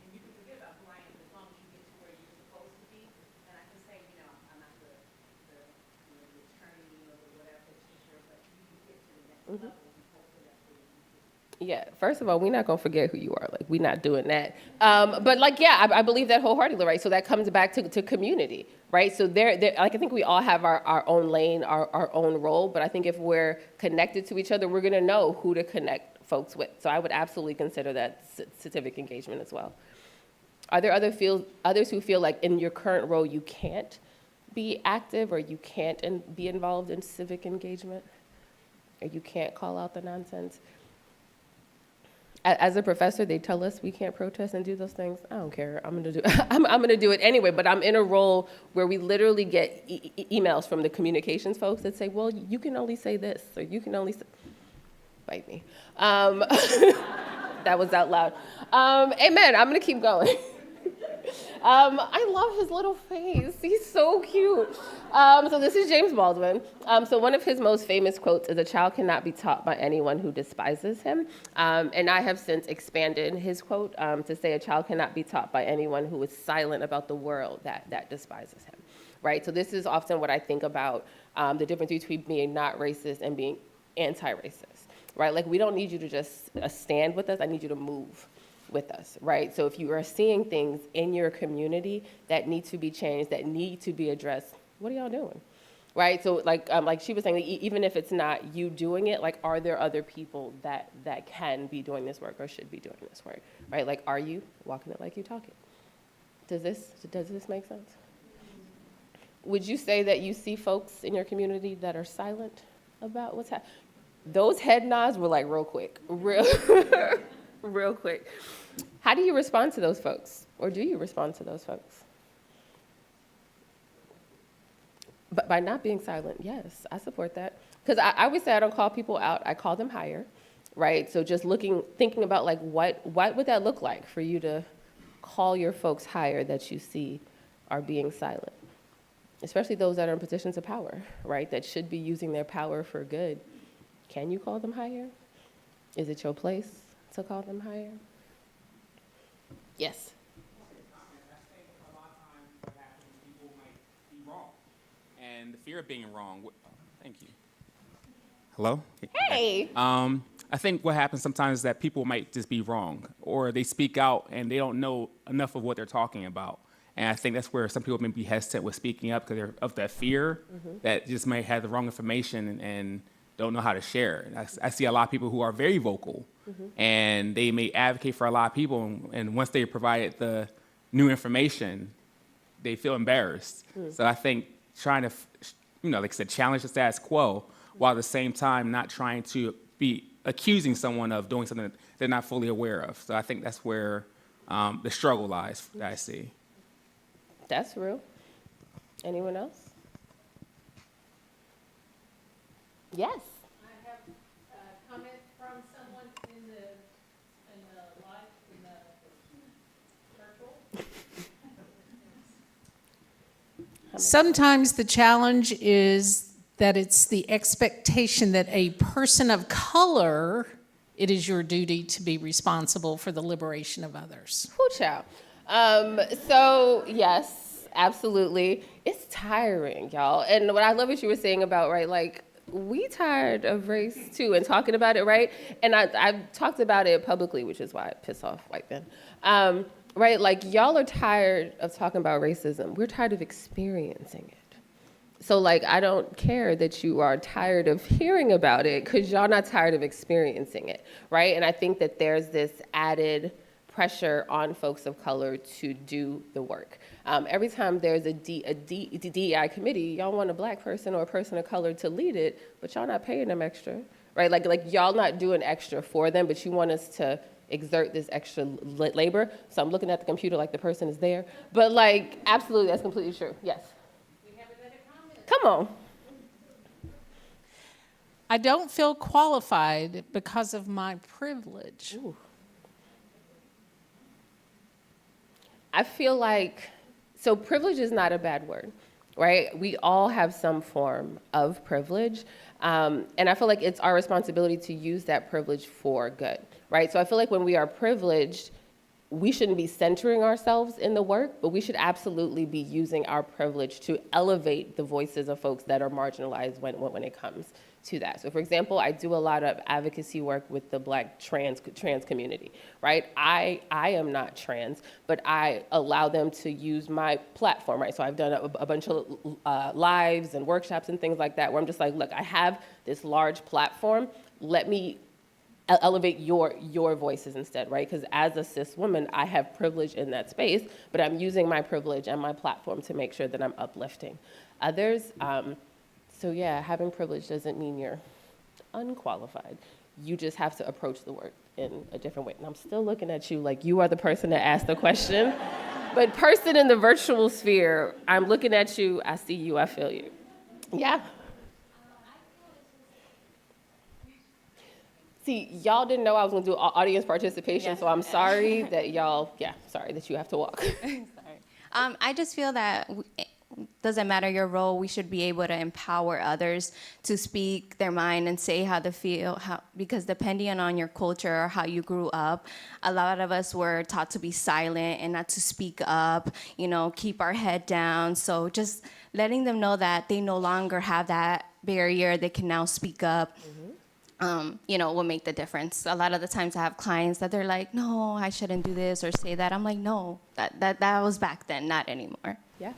And you can forget about who I am as long as you get to where you're supposed to be. And I can say, I'm not the attorney or the whatever teacher, but you can get to the next level and hopefully that's where you need to be. Yeah, first of all, we're not gonna forget who you are. Like, we're not doing that. But like, yeah, I believe that wholeheartedly, right? So that comes back to community, right? So like, I think we all have our own lane, our own role, but I think if we're connected to each other, we're gonna know who to connect folks with. So I would absolutely consider that civic engagement as well. Are there others who feel like in your current role you can't be active or you can't be involved in civic engagement? Or you can't call out the nonsense? As a professor, they tell us we can't protest and do those things. I don't care. I'm gonna do it anyway. But I'm in a role where we literally get emails from the communications folks that say, "Well, you can only say this, or you can only say." Bite me. That was out loud. Amen. I'm gonna keep going. I love his little face. He's so cute. So this is James Baldwin. So one of his most famous quotes is, "A child cannot be taught by anyone who despises him." And I have since expanded his quote to say, "A child cannot be taught by anyone who is silent about the world that despises him." Right? So this is often what I think about the difference between being not racist and being anti-racist. Right? Like, we don't need you to just stand with us. I need you to move with us, right? So if you are seeing things in your community that need to be changed, that need to be addressed, what are y'all doing, right? So like she was saying, even if it's not you doing it, like, are there other people that can be doing this work or should be doing this work, right? Like, are you walking it like you talk it? Does this make sense? Would you say that you see folks in your community that are silent about what's happening? Those head nods were like real quick, real quick. How do you respond to those folks? Or do you respond to those folks? But by not being silent, yes, I support that. Because I always say I don't call people out, I call them higher, right? So just thinking about like what would that look like for you to call your folks higher that you see are being silent? Especially those that are in positions of power, right? That should be using their power for good. Can you call them higher? Is it your place to call them higher? Yes. I think a lot of times what happens, people might be wrong. And the fear of being wrong, thank you. Hello? Hey. I think what happens sometimes is that people might just be wrong, or they speak out and they don't know enough of what they're talking about. And I think that's where some people may be hesitant with speaking up because of that fear that just may have the wrong information and don't know how to share it. I see a lot of people who are very vocal, and they may advocate for a lot of people, and once they provide the new information, they feel embarrassed. So I think trying to, like I said, challenge the status quo, while at the same time not trying to be accusing someone of doing something that they're not fully aware of. So I think that's where the struggle lies that I see. That's real. Anyone else? Yes. I have a comment from someone in the virtual. Sometimes the challenge is that it's the expectation that a person of color, it is your duty to be responsible for the liberation of others. Whoo, child. So yes, absolutely. It's tiring, y'all. And what I love what you were saying about, right, like, we tired of race too and talking about it, right? And I've talked about it publicly, which is why I piss off white men. Right, like, y'all are tired of talking about racism. We're tired of experiencing it. So, like, I don't care that you are tired of hearing about it because y'all not tired of experiencing it, right? And I think that there's this added pressure on folks of color to do the work. Every time there's a DEI committee, y'all want a black person or a person of color to lead it, but y'all not paying them extra, right? Like y'all not doing extra for them, but you want us to exert this extra labor. So I'm looking at the computer like the person is there. But, like, absolutely, that's completely true. Yes. Come on. I don't feel qualified because of my privilege. Ooh. I feel like, so privilege is not a bad word, right? We all have some form of privilege. And I feel like it's our responsibility to use that privilege for good, right? So I feel like when we are privileged, we shouldn't be centering ourselves in the work, but we should absolutely be using our privilege to elevate the voices of folks that are marginalized when it comes to that. So, for example, I do a lot of advocacy work with the Black trans community, right? I am not trans, but I allow them to use my platform, right? So I've done a bunch of lives and workshops and things like that where I'm just like, look, I have this large platform. Let me elevate your voices instead, right? Because as a cis woman, I have privilege in that space, but I'm using my privilege and my platform to make sure that I'm uplifting others. So yeah, having privilege doesn't mean you're unqualified. You just have to approach the work in a different way. And I'm still looking at you like you are the person that asked the question. But person in the virtual sphere, I'm looking at you, I see you, I feel you. Yeah. See, y'all didn't know I was gonna do audience participation, so I'm sorry that sorry that you have to walk. Sorry. I just feel that doesn't matter your role, we should be able to empower others to speak their mind and say how they feel, because depending on your culture or how you grew up, a lot of us were taught to be silent and not to speak up, keep our head down. So just letting them know that they no longer have that barrier, they can now speak up. Will make the difference. A lot of the times I have clients that they're like, no, I shouldn't do this or say that. I'm like, no, that was back then, not anymore. Yeah.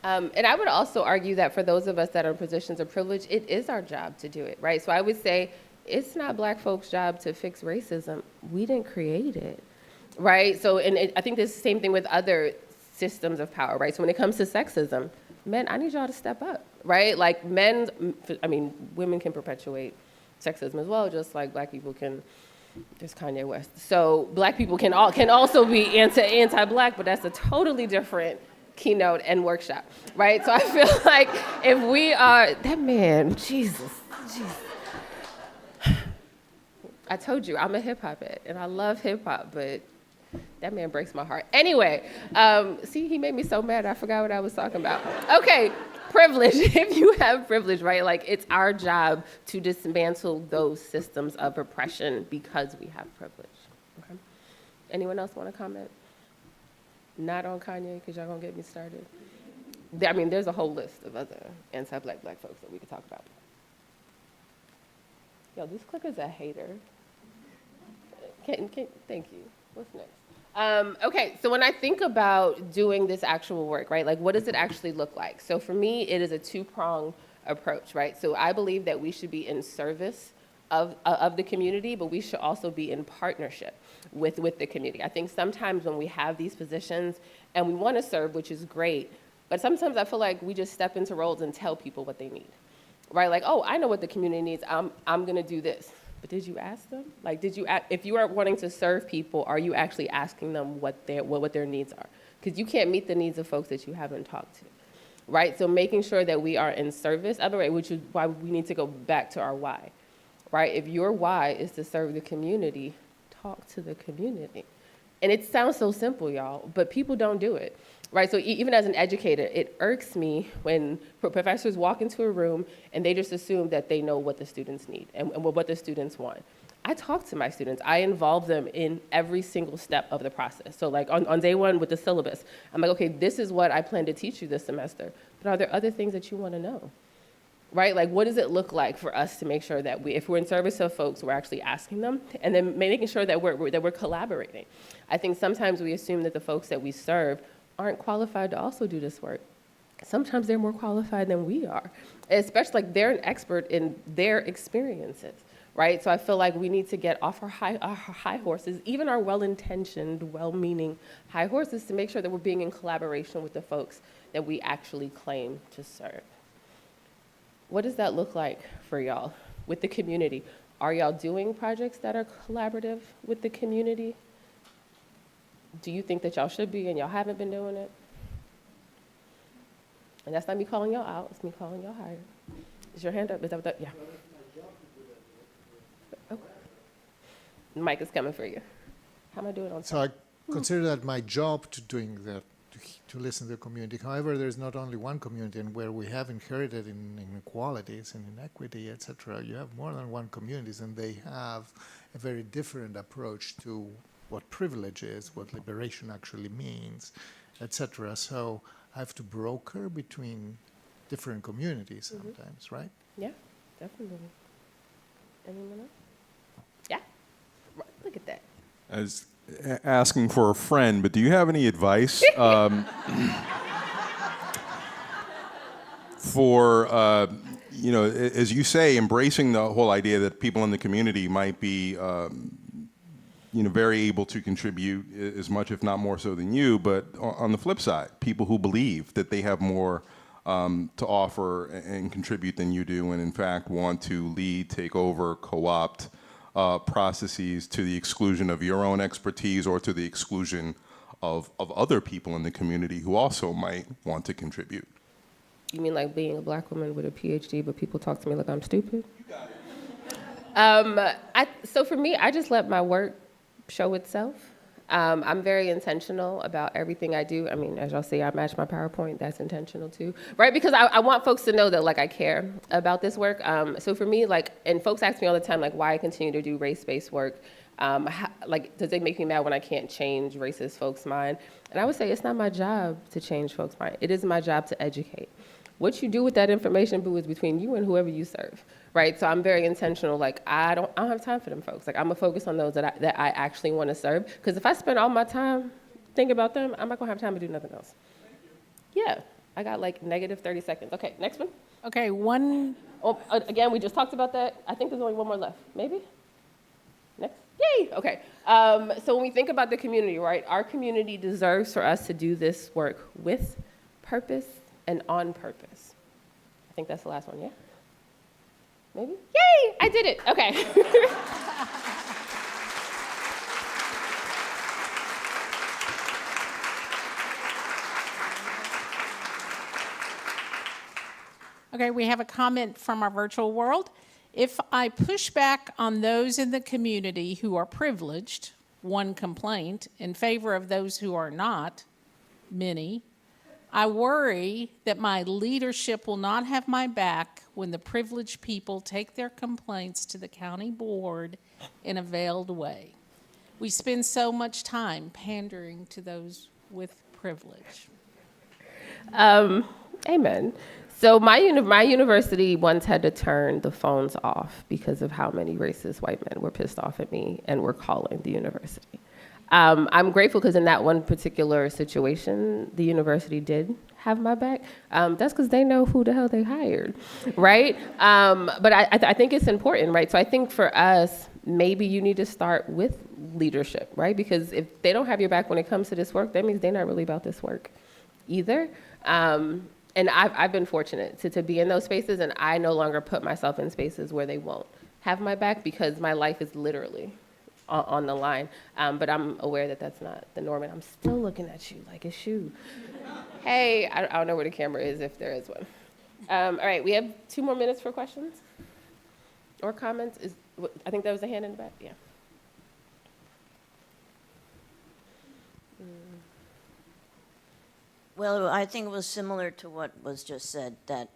And I would also argue that for those of us that are in positions of privilege, it is our job to do it, right? So I would say it's not Black folks' job to fix racism. We didn't create it, right? So, I think it's the same thing with other systems of power, right? So when it comes to sexism, men, I need y'all to step up, right? Like women can perpetuate sexism as well, just like Black people can. There's Kanye West. So Black people can also be anti-Black, but that's a totally different keynote and workshop, right? So I feel like if we are, that man, Jesus. I told you, I'm a hip hop head, and I love hip hop, but that man breaks my heart. Anyway, see, he made me so mad, I forgot what I was talking about. Okay, privilege. If you have privilege, right, like it's our job to dismantle those systems of oppression because we have privilege. Okay. Anyone else want to comment? Not on Kanye, because y'all gonna get me started. There's a whole list of other anti-Black folks that we could talk about. Yo, this clicker's a hater. Thank you. What's next? Okay, so when I think about doing this actual work, right, like what does it actually look like? So for me, it is a two-pronged approach, right? So I believe that we should be in service of the community, but we should also be in partnership with the community. I think sometimes when we have these positions and we want to serve, which is great, but sometimes I feel like we just step into roles and tell people what they need, right? Like, oh, I know what the community needs. I'm going to do this. But did you ask them? Like, if you are wanting to serve people, are you actually asking them what their needs are? Because you can't meet the needs of folks that you haven't talked to, right? So making sure that we are in service of it, which is why we need to go back to our why, right? If your why is to serve the community, talk to the community. And it sounds so simple, y'all, but people don't do it, right? So even as an educator, it irks me when professors walk into a room and they just assume that they know what the students need and what the students want. I talk to my students. I involve them in every single step of the process. So like on day one with the syllabus, I'm like, okay, this is what I plan to teach you this semester, but are there other things that you want to know? Right? Like, what does it look like for us to make sure that if we're in service of folks, we're actually asking them, and then making sure that we're collaborating. I think sometimes we assume that the folks that we serve aren't qualified to also do this work. Sometimes they're more qualified than we are, especially like they're an expert in their experiences, right? So I feel like we need to get off our high horses, even our well-intentioned, well-meaning high horses, to make sure that we're being in collaboration with the folks that we actually claim to serve. What does that look like for y'all with the community? Are y'all doing projects that are collaborative with the community? Do you think that y'all should be and y'all haven't been doing it? And that's not me calling y'all out, it's me calling y'all higher. Is your hand up? Is that what that, yeah. Okay. Mike is coming for you. How am I doing on So I consider that my job to doing that, to listen to the community. However, there's not only one community, and where we have inherited inequalities and inequity, etc. You have more than one communities, and they have a very different approach to what privilege is, what liberation actually means, etc. So I have to broker between different communities sometimes, right? Yeah, definitely. Anyone else? Yeah. Look at that. As asking for a friend, but do you have any advice for, as you say, embracing the whole idea that people in the community might be, very able to contribute as much, if not more so than you, but on the flip side, people who believe that they have more to offer and contribute than you do, and in fact want to lead, take over, co-opt processes to the exclusion of your own expertise or to the exclusion of other people in the community who also might want to contribute. You mean like being a black woman with a PhD, but people talk to me like I'm stupid? You got it. So for me, I just let my work show itself. I'm very intentional about everything I do. I mean, as y'all see, I match my PowerPoint. That's intentional too, right? Because I want folks to know that like I care about this work. So for me, like, and folks ask me all the time, like, why I continue to do race-based work. Like, does it make me mad when I can't change racist folks' mind? And I would say it's not my job to change folks' mind. It is my job to educate. What you do with that information, boo, is between you and whoever you serve, right? So I'm very intentional. Like, I don't have time for them folks. Like, I'm gonna focus on those that I actually want to serve. Because if I spend all my time thinking about them, I'm not gonna have time to do nothing else. Yeah, I got like negative 30 seconds. Okay, next one. Okay, one. Oh, again, we just talked about that. I think there's only one more left. Maybe? Next? Yay! Okay. So when we think about the community, right, our community deserves for us to do this work with purpose and on purpose. I think that's the last one, yeah? Maybe? Yay! I did it. Okay. Okay, we have a comment from our virtual world. If I push back on those in the community who are privileged, one complaint, in favor of those who are not, many, I worry that my leadership will not have my back when the privileged people take their complaints to the county board in a veiled way. We spend so much time pandering to those with privilege. Amen. So my university once had to turn the phones off because of how many racist white men were pissed off at me and were calling the university. I'm grateful because in that one particular situation, the university did have my back. That's because they know who the hell they hired, right? But I think it's important, right? So I think for us, maybe you need to start with leadership, right? Because if they don't have your back when it comes to this work, that means they're not really about this work either. And I've been fortunate to be in those spaces, and I no longer put myself in spaces where they won't have my back because my life is literally on the line. But I'm aware that that's not the norm, and I'm still looking at you like a shoe. Hey, I don't know where the camera is if there is one. All right, we have 2 more minutes for questions or comments. I think there was a hand in the back, yeah. Well, I think it was similar to what was just said, that,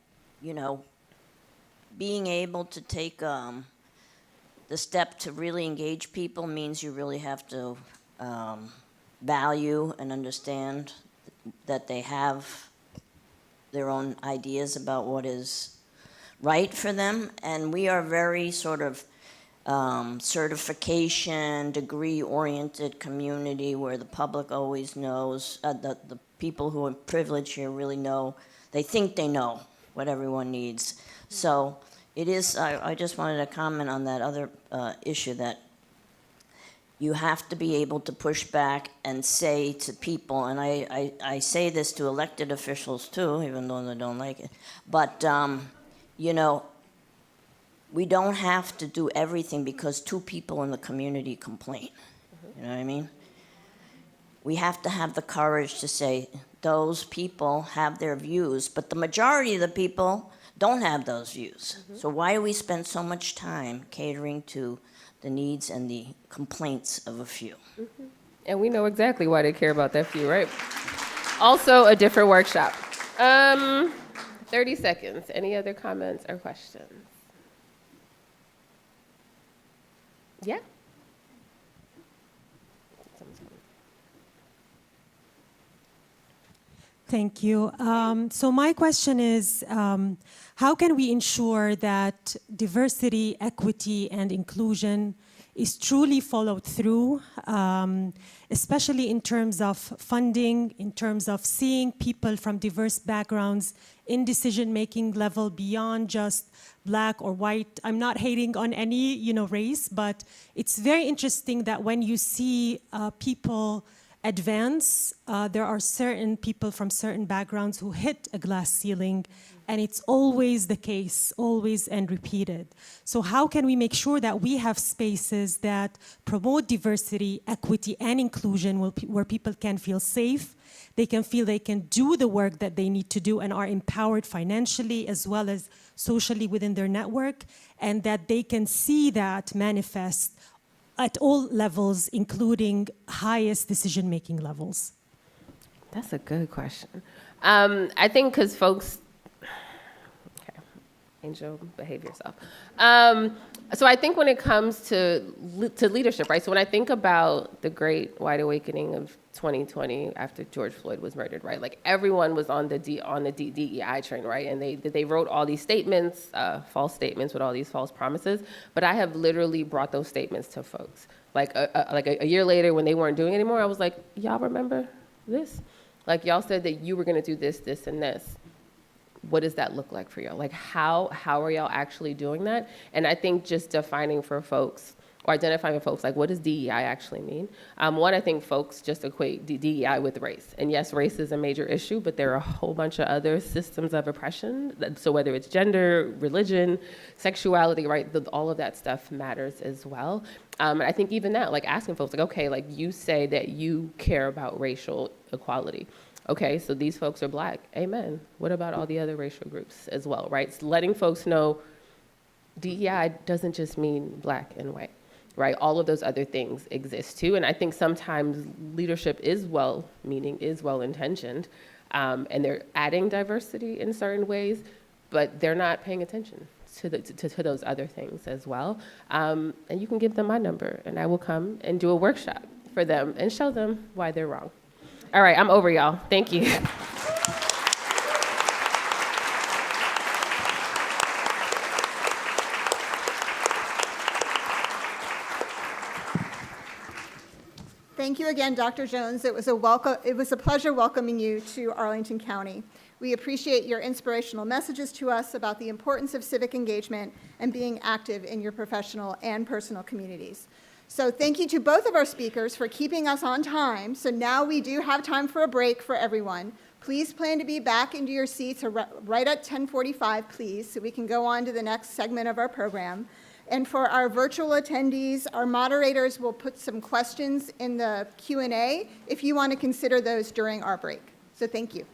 being able to take the the step to really engage people means you really have to value and understand that they have their own ideas about what is right for them. And we are very sort of certification, degree-oriented community where the public always knows, the people who are privileged here really know, they think they know what everyone needs. So it is, I just wanted to comment on that other issue that you have to be able to push back and say to people, and I say this to elected officials too, even though they don't like it, but you know, we don't have to do everything because two people in the community complain. You know what I mean? We have to have the courage to say, those people have their views, but the majority of the people don't have those views. So why do we spend so much time catering to the needs and the complaints of a few? And we know exactly why they care about that few, right? Also, a different workshop. 30 seconds. Any other comments or questions? Yeah? Thank you. So my question is, how can we ensure that diversity, equity, and inclusion is truly followed through, especially in terms of funding, in terms of seeing people from diverse backgrounds in decision-making level beyond just black or white? I'm not hating on any, race, but it's very interesting that when you see people advance, there are certain people from certain backgrounds who hit a glass ceiling, and it's always the case, always and repeated. So how can we make sure that we have spaces that promote diversity, equity, and inclusion where people can feel safe, they can feel they can do the work that they need to do and are empowered financially as well as socially within their network, and that they can see that manifest at all levels, including highest decision-making levels? That's a good question. I think because folks, okay, Angel, behave yourself. So I think when it comes to leadership, right? So when I think about the great white awakening of 2020 after George Floyd was murdered, right? Like everyone was on the DEI train, right? And they wrote all these statements, false statements with all these false promises. But I have literally brought those statements to folks. Like a year later when they weren't doing it anymore, I was like, y'all remember this? Like y'all said that you were gonna do this, this, and this. What does that look like for y'all? Like how are y'all actually doing that? And I think just defining for folks, or identifying with folks, like what does DEI actually mean? One, I think folks just equate DEI with race. And yes, race is a major issue, but there are a whole bunch of other systems of oppression. So whether it's gender, religion, sexuality, right, all of that stuff matters as well. And I think even that, like asking folks, like, okay, like you say that you care about racial equality. Okay, so these folks are black, amen. What about all the other racial groups as well, right? So letting folks know DEI doesn't just mean black and white, right? All of those other things exist too. And I think sometimes leadership is well-meaning, is well-intentioned, and they're adding diversity in certain ways, but they're not paying attention to those other things as well. And you can give them my number and I will come and do a workshop for them and show them why they're wrong. All right, I'm over, y'all. Thank you. Thank you again, Dr. Jones. It was a pleasure welcoming you to Arlington County. We appreciate your inspirational messages to us about the importance of civic engagement and being active in your professional and personal communities. So thank you to both of our speakers for keeping us on time. So now we do have time for a break for everyone. Please plan to be back into your seats right at 10:45, please, so we can go on to the next segment of our program. And for our virtual attendees, our moderators will put some questions in the Q&A if you want to consider those during our break. So thank you.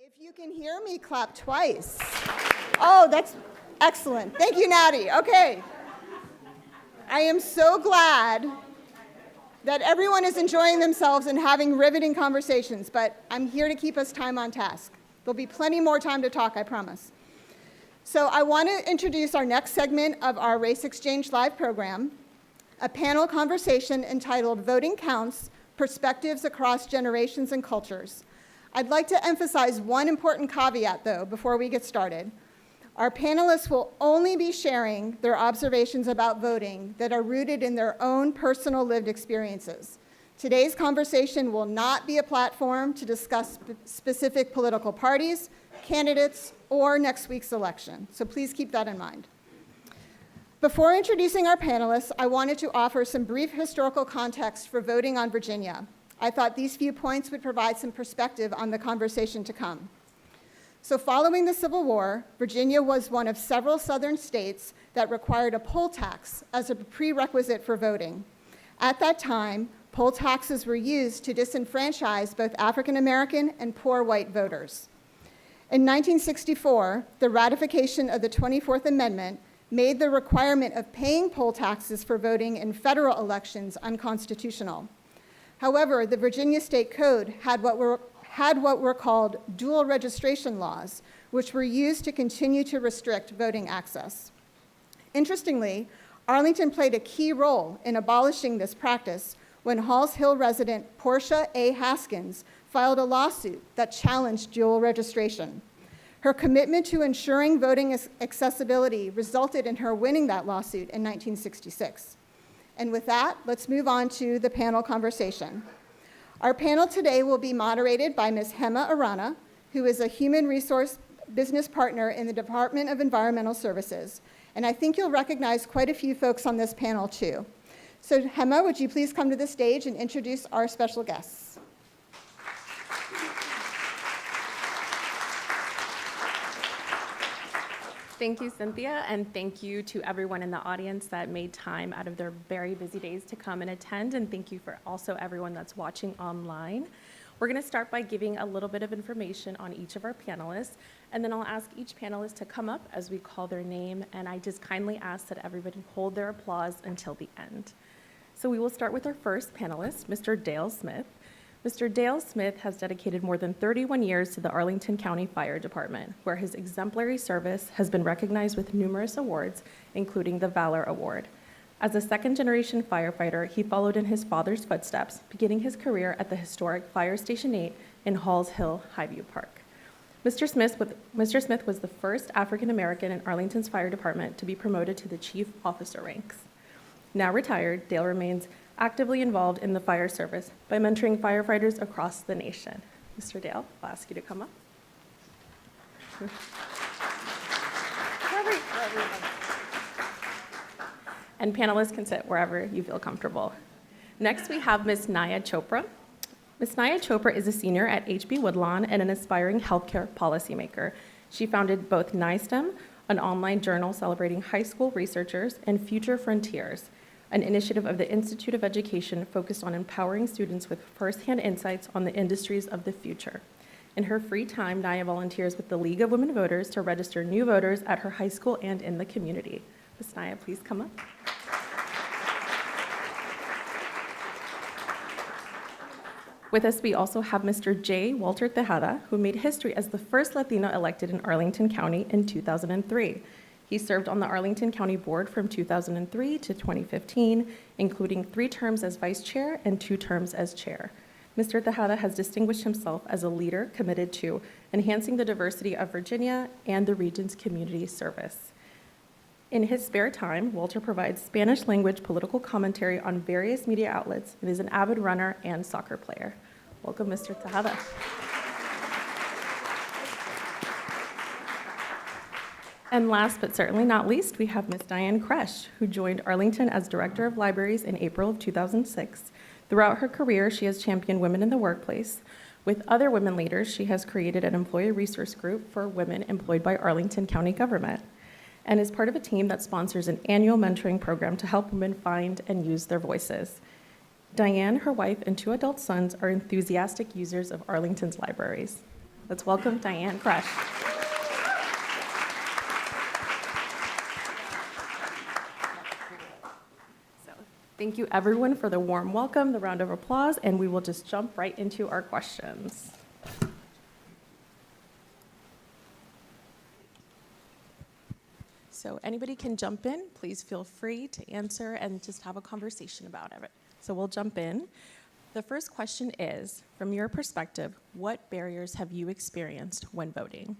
If you can hear me, clap twice. Oh, that's excellent. Thank you, Natty. Okay. I am so glad that everyone is enjoying themselves and having riveting conversations, but I'm here to keep us time on task. There'll be plenty more time to talk, I promise. So I want to introduce our next segment of our Race Exchange Live program, a panel conversation entitled Voting Counts, Perspectives Across Generations and Cultures. I'd like to emphasize one important caveat, though, before we get started. Our panelists will only be sharing their observations about voting that are rooted in their own personal lived experiences. Today's conversation will not be a platform to discuss specific political parties, candidates, or next week's election. So please keep that in mind. Before introducing our panelists, I wanted to offer some brief historical context for voting on Virginia. I thought these few points would provide some perspective on the conversation to come. So following the Civil War, Virginia was one of several southern states that required a poll tax as a prerequisite for voting. At that time, poll taxes were used to disenfranchise both African American and poor white voters. In 1964, the ratification of the 24th Amendment made the requirement of paying poll taxes for voting in federal elections unconstitutional. However, the Virginia State Code had what were called dual registration laws, which were used to continue to restrict voting access. Interestingly, Arlington played a key role in abolishing this practice when Halls Hill resident Portia A. Haskins filed a lawsuit that challenged dual registration. Her commitment to ensuring voting accessibility resulted in her winning that lawsuit in 1966. And with that, let's move on to the panel conversation. Our panel today will be moderated by Ms. Hema Arana, who is a human resource business partner in the Department of Environmental Services. And I think you'll recognize quite a few folks on this panel too. So Hema, would you please come to the stage and introduce our special guests? Thank you, Cynthia, and thank you to everyone in the audience that made time out of their very busy days to come and attend, and thank you for also everyone that's watching online. We're going to start by giving a little bit of information on each of our panelists, and then I'll ask each panelist to come up as we call their name, and I just kindly ask that everybody hold their applause until the end. So we will start with our first panelist, Mr. Dale Smith. Mr. Dale Smith has dedicated more than 31 years to the Arlington County Fire Department, where his exemplary service has been recognized with numerous awards, including the Valor Award. As a second-generation firefighter, he followed in his father's footsteps, beginning his career at the historic Fire Station 8 in Halls Hill, Highview Park. Mr. Smith was the first African-American in Arlington's fire department to be promoted to the chief officer ranks. Now retired, Dale remains actively involved in the fire service by mentoring firefighters across the nation. Mr. Dale, I'll ask you to come up. And panelists can sit wherever you feel comfortable. Next, we have Ms. Naya Chopra. Ms. Naya Chopra is a senior at HB Woodlawn and an aspiring healthcare policymaker. She founded both NISTEM, an online journal celebrating high school researchers, and Future Frontiers, an initiative of the Institute of Education focused on empowering students with firsthand insights on the industries of the future. In her free time, Naya volunteers with the League of Women Voters to register new voters at her high school and in the community. Ms. Naya, please come up. With us, we also have Mr. J. Walter Tejada, who made history as the first Latino elected in Arlington County in 2003. He served on the Arlington County Board from 2003 to 2015, including 3 terms as vice chair and 2 terms as chair. Mr. Tejada has distinguished himself as a leader committed to enhancing the diversity of Virginia and the region's community service. In his spare time, Walter provides Spanish language political commentary on various media outlets and is an avid runner and soccer player. Welcome, Mr. Tejada. And last but certainly not least, we have Ms. Diane Kresh, who joined Arlington as Director of Libraries in April of 2006. Throughout her career, she has championed women in the workplace. With other women leaders, she has created an employee resource group for women employed by Arlington County government, and is part of a team that sponsors an annual mentoring program to help women find and use their voices. Diane, her wife, and 2 adult sons are enthusiastic users of Arlington's libraries. Let's welcome Diane Crush. So, thank you everyone for the warm welcome, the round of applause, and we will just jump right into our questions. So anybody can jump in. Please feel free to answer and just have a conversation about it. So we'll jump in. The first question is, from your perspective, what barriers have you experienced when voting?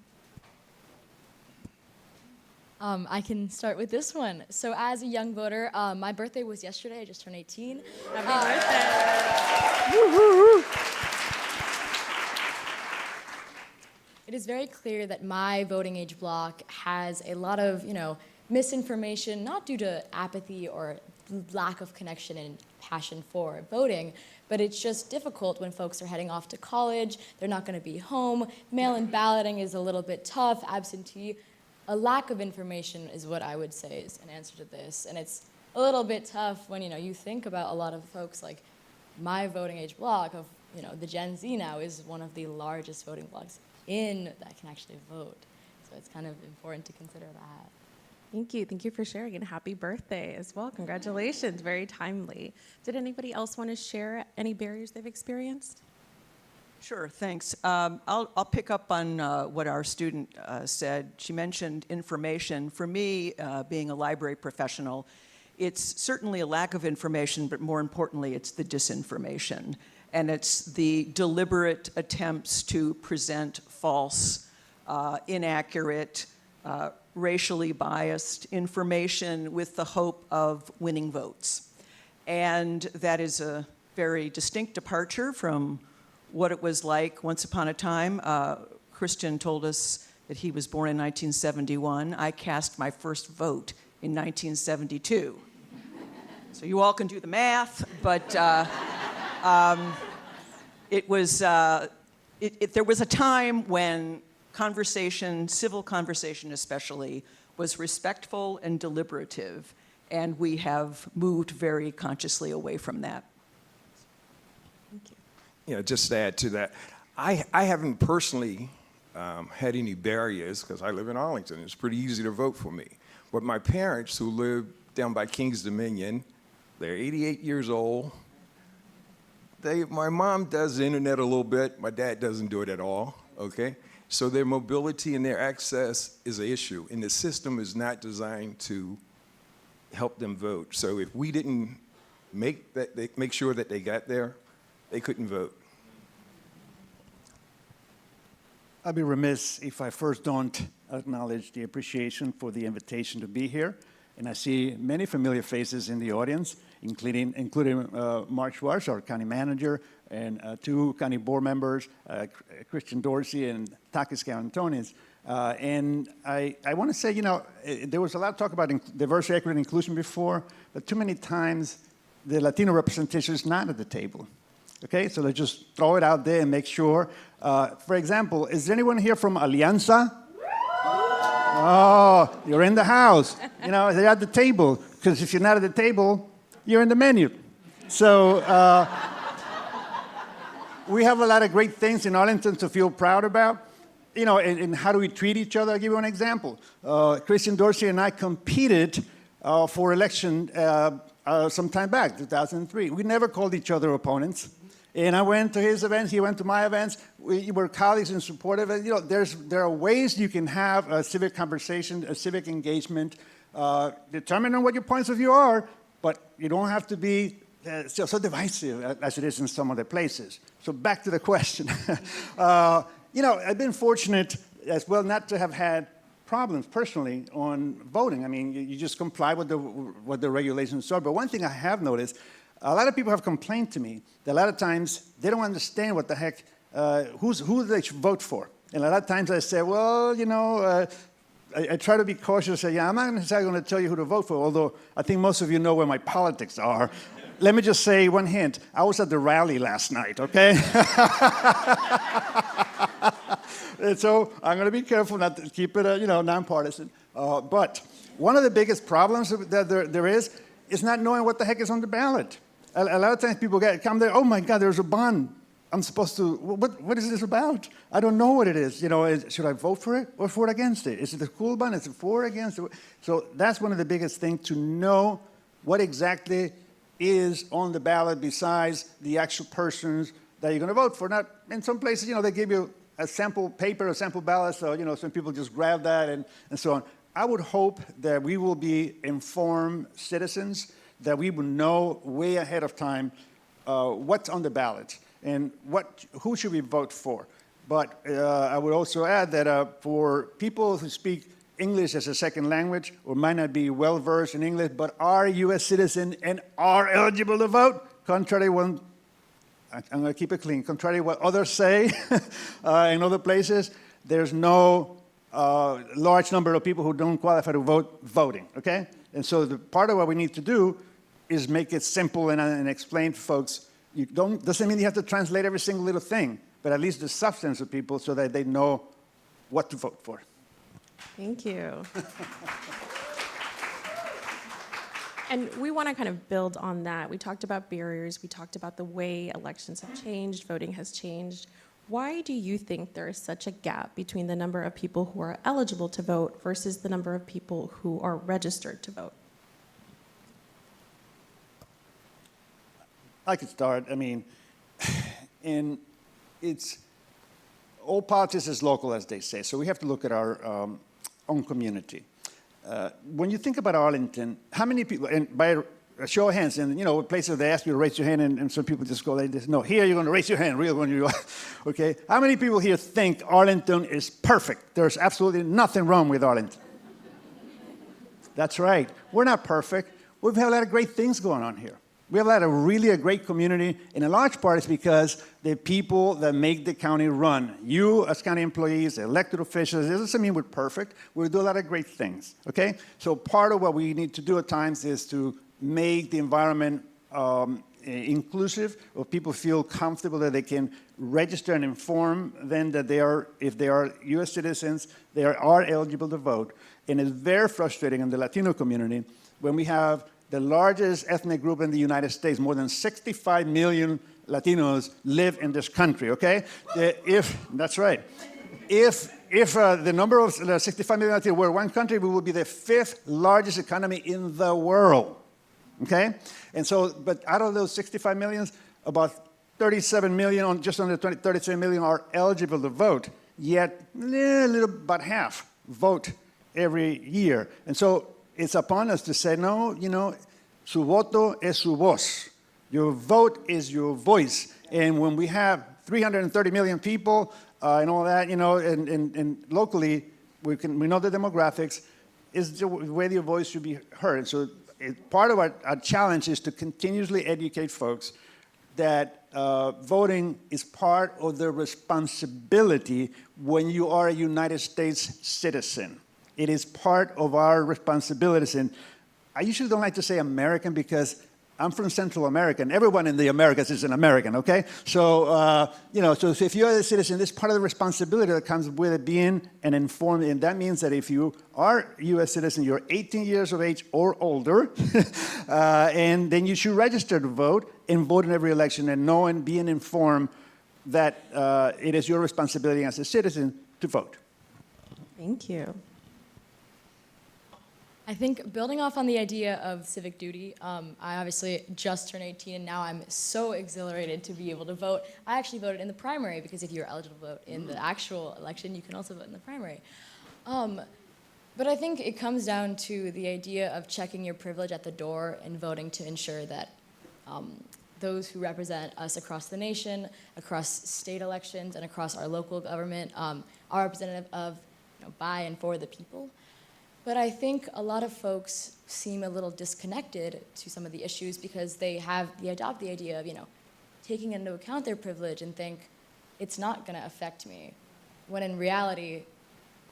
I can start with this one. So as a young voter, my birthday was yesterday. I just turned 18. Happy birthday! It is very clear that my voting age block has a lot of, misinformation, not due to apathy or lack of connection and passion for voting, but it's just difficult when folks are heading off to college, they're not going to be home, mail-in balloting is a little bit tough, absentee. A lack of information is what I would say is an answer to this, and it's a little bit tough when, you think about a lot of folks like my voting age block of, the Gen Z now is one of the largest voting blocks that can actually vote. So it's kind of important to consider that. Thank you. Thank you for sharing, and happy birthday as well. Congratulations. Very timely. Did anybody else want to share any barriers they've experienced? Sure, thanks. I'll pick up on what our student said. She mentioned information. For me, being a library professional, it's certainly a lack of information, but more importantly, it's the disinformation. And it's the deliberate attempts to present false, inaccurate, racially biased information with the hope of winning votes. And that is a very distinct departure from what it was like once upon a time. Christian told us that he was born in 1971. I cast my first vote in 1972. So you all can do the math, but there was a time when conversation, civil conversation especially, was respectful and deliberative, and we have moved very consciously away from that. Thank you. Just to add to that, I haven't personally had any barriers because I live in Arlington. It's pretty easy to vote for me. But my parents, who live down by King's Dominion, they're 88 years old. My mom does the internet a little bit. My dad doesn't do it at all, okay? So their mobility and their access is an issue, and the system is not designed to help them vote. So if we didn't make sure that they got there, they couldn't vote. I'd be remiss if I first don't acknowledge the appreciation for the invitation to be here. And I see many familiar faces in the audience, including Mark Schwartz, our county manager, and two county board members, Christian Dorsey and Takis Galantonis. And I want to say, there was a lot of talk about diversity, equity, and inclusion before, but too many times the Latino representation is not at the table. Okay, so let's just throw it out there and make sure. For example, is there anyone here from Alianza? Oh, you're in the house. They're at the table, because if you're not at the table, you're in the menu. So we have a lot of great things in Arlington to feel proud about. And how do we treat each other? I'll give you an example. Christian Dorsey and I competed for election some time back, 2003. We never called each other opponents. And I went to his events, he went to my events. We were colleagues and supportive. And, there are ways you can have a civic conversation, a civic engagement, determine on what your points of view are, but you don't have to be so divisive as it is in some other places. So back to the question. I've been fortunate as well not to have had problems personally on voting. I mean, you just comply with what the regulations are. But one thing I have noticed, a lot of people have complained to me that a lot of times they don't understand what the heck, who they should vote for. And a lot of times I say, well, I try to be cautious. Say, I'm not necessarily going to tell you who to vote for, although I think most of you know where my politics are. Let me just say one hint. I was at the rally last night, okay? And so I'm going to be careful not to keep it, nonpartisan. But one of the biggest problems that there is not knowing what the heck is on the ballot. A lot of times people come there, oh my God, there's a bond. I'm supposed to, what is this about? I don't know what it is. Should I vote for it or vote against it? Is it the school bond? Is it for or against? So that's one of the biggest things, to know what exactly is on the ballot besides the actual persons that you're going to vote for. Not in some places, they give you a sample paper, a sample ballot, so, some people just grab that and so on. I would hope that we will be informed citizens, that we will know way ahead of time what's on the ballot and who should we vote for. But I would also add that for people who speak English as a second language or might not be well-versed in English but are U.S. citizens and are eligible to vote, contrary one, I'm going to keep it clean, contrary to what others say in other places, there's no large number of people who don't qualify to vote voting, okay? And so part of what we need to do is make it simple and explain to folks. Doesn't mean you have to translate every single little thing, but at least the substance of people so that they know what to vote for. Thank you. And we want to kind of build on that. We talked about barriers. We talked about the way elections have changed, voting has changed. Why do you think there is such a gap between the number of people who are eligible to vote versus the number of people who are registered to vote? I could start. All politics is local, as they say, so we have to look at our own community. When you think about Arlington, how many people, and by a show of hands, and places they ask you to raise your hand, and some people just go like this. No, here you're going to raise your hand, real when you are. Okay? How many people here think Arlington is perfect? There's absolutely nothing wrong with Arlington. That's right. We're not perfect. We've had a lot of great things going on here. We have a really great community, and in large part it's because the people that make the county run. You, as county employees, elected officials, it doesn't mean we're perfect. We do a lot of great things, okay? So part of what we need to do at times is to make the environment inclusive, or people feel comfortable that they can register and inform them that if they are U.S. citizens, they are eligible to vote. And it's very frustrating in the Latino community when we have the largest ethnic group in the United States. More than 65 million Latinos live in this country, okay? That's right. If the number of 65 million Latinos were one country, we would be the 5th largest economy in the world, okay? And so, but out of those 65 millions, about 37 million, just under 37 million are eligible to vote, yet about half vote every year. And so it's upon us to say, no, su voto es su voz. Your vote is your voice. And when we have 330 million people and all that, and locally, we know the demographics, is the way your voice should be heard. So part of our challenge is to continuously educate folks that voting is part of their responsibility when you are a United States citizen. It is part of our responsibilities. And I usually don't like to say American because I'm from Central America, and everyone in the Americas is an American, okay? So, so if you're a citizen, this is part of the responsibility that comes with it being an informed, and that means that if you are a U.S. citizen, you're 18 years of age or older, and then you should register to vote and vote in every election, and know and being informed that it is your responsibility as a citizen to vote. Thank you. I think building off on the idea of civic duty, I obviously just turned 18 and now I'm so exhilarated to be able to vote. I actually voted in the primary because if you're eligible to vote in the actual election, you can also vote in the primary. But I think it comes down to the idea of checking your privilege at the door and voting to ensure that those who represent us across the nation, across state elections, and across our local government are representative of, by and for the people. But I think a lot of folks seem a little disconnected to some of the issues because they adopt the idea of, taking into account their privilege and think, it's not gonna affect me. When in reality,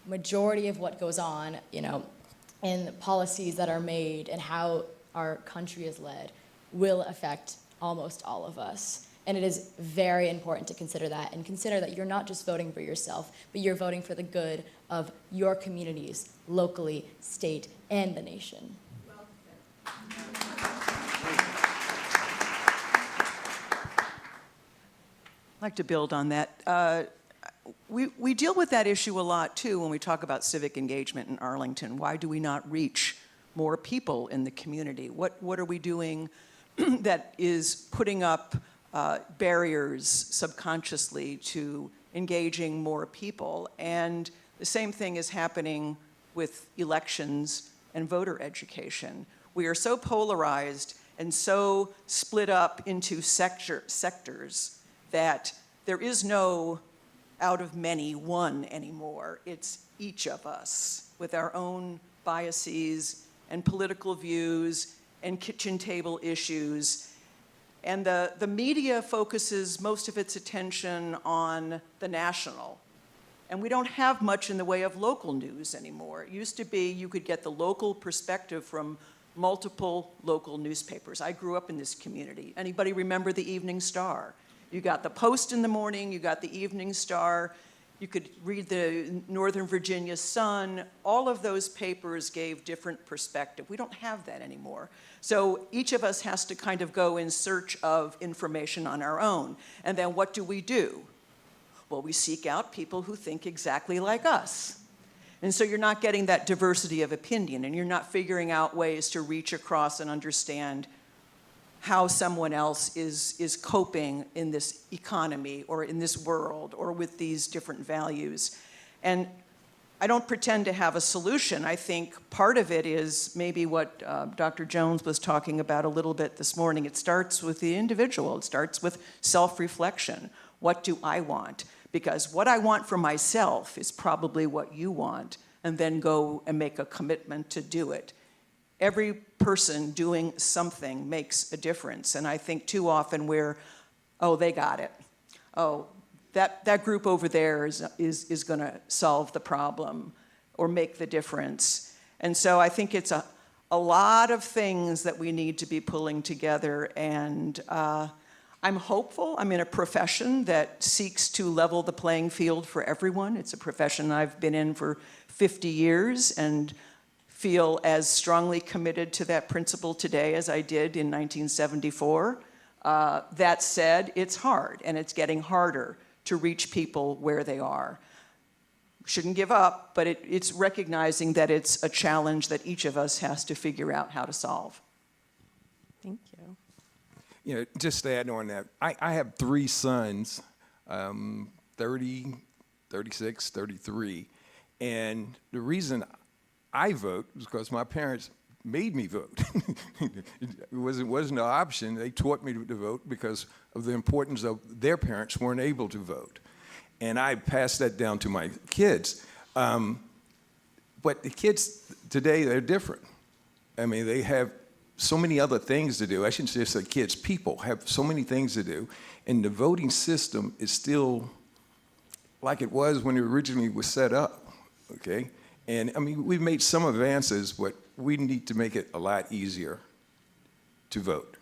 majority of what goes on, in policies that are made and how our country is led will affect almost all of us. And it is very important to consider that and consider that you're not just voting for yourself, but you're voting for the good of your communities, locally, state, and the nation. like to build on that. We deal with that issue a lot, too, when we talk about civic engagement in Arlington. Why do we not reach more people in the community? What are we doing that is putting up barriers subconsciously to engaging more people? And the same thing is happening with elections and voter education. We are so polarized and so split up into sectors that there is no out of many one anymore. It's each of us with our own biases and political views and kitchen table issues. And the media focuses most of its attention on the national. And we don't have much in the way of local news anymore. It used to be you could get the local perspective from multiple local newspapers. I grew up in this community. Anybody remember the Evening Star? You got the Post in the morning, you got the Evening Star, you could read the Northern Virginia Sun. All of those papers gave different perspective. We don't have that anymore. So each of us has to kind of go in search of information on our own. And then what do? Well, we seek out people who think exactly like us. And so you're not getting that diversity of opinion, and you're not figuring out ways to reach across and understand how someone else is coping in this economy or in this world or with these different values. And I don't pretend to have a solution. I think part of it is maybe what Dr. Jones was talking about a little bit this morning. It starts with the individual. It starts with self-reflection. What do I want? Because what I want for myself is probably what you want, and then go and make a commitment to do it. Every person doing something makes a difference, and I think too often we're, oh, they got it. Oh, that group over there is going to solve the problem or make the difference. And so I think it's a lot of things that we need to be pulling together, and I'm hopeful. I'm in a profession that seeks to level the playing field for everyone. It's a profession I've been in for 50 years and feel as strongly committed to that principle today as I did in 1974. That said, it's hard, and it's getting harder to reach people where they are. We shouldn't give up, but it's recognizing that it's a challenge that each of us has to figure out how to solve. Thank you. You know, just to add on that, I have 3 sons, 30, 36, 33, and the reason I vote is because my parents made me vote. It wasn't an option. They taught me to vote because of the importance of their parents weren't able to vote. And I passed that down to my kids. But the kids today, they're different. I mean, they have so many other things to do. I shouldn't just say kids, people have so many things to do. And the voting system is still like it was when it originally was set up, okay? And I mean, we've made some advances, but we need to make it a lot easier to vote.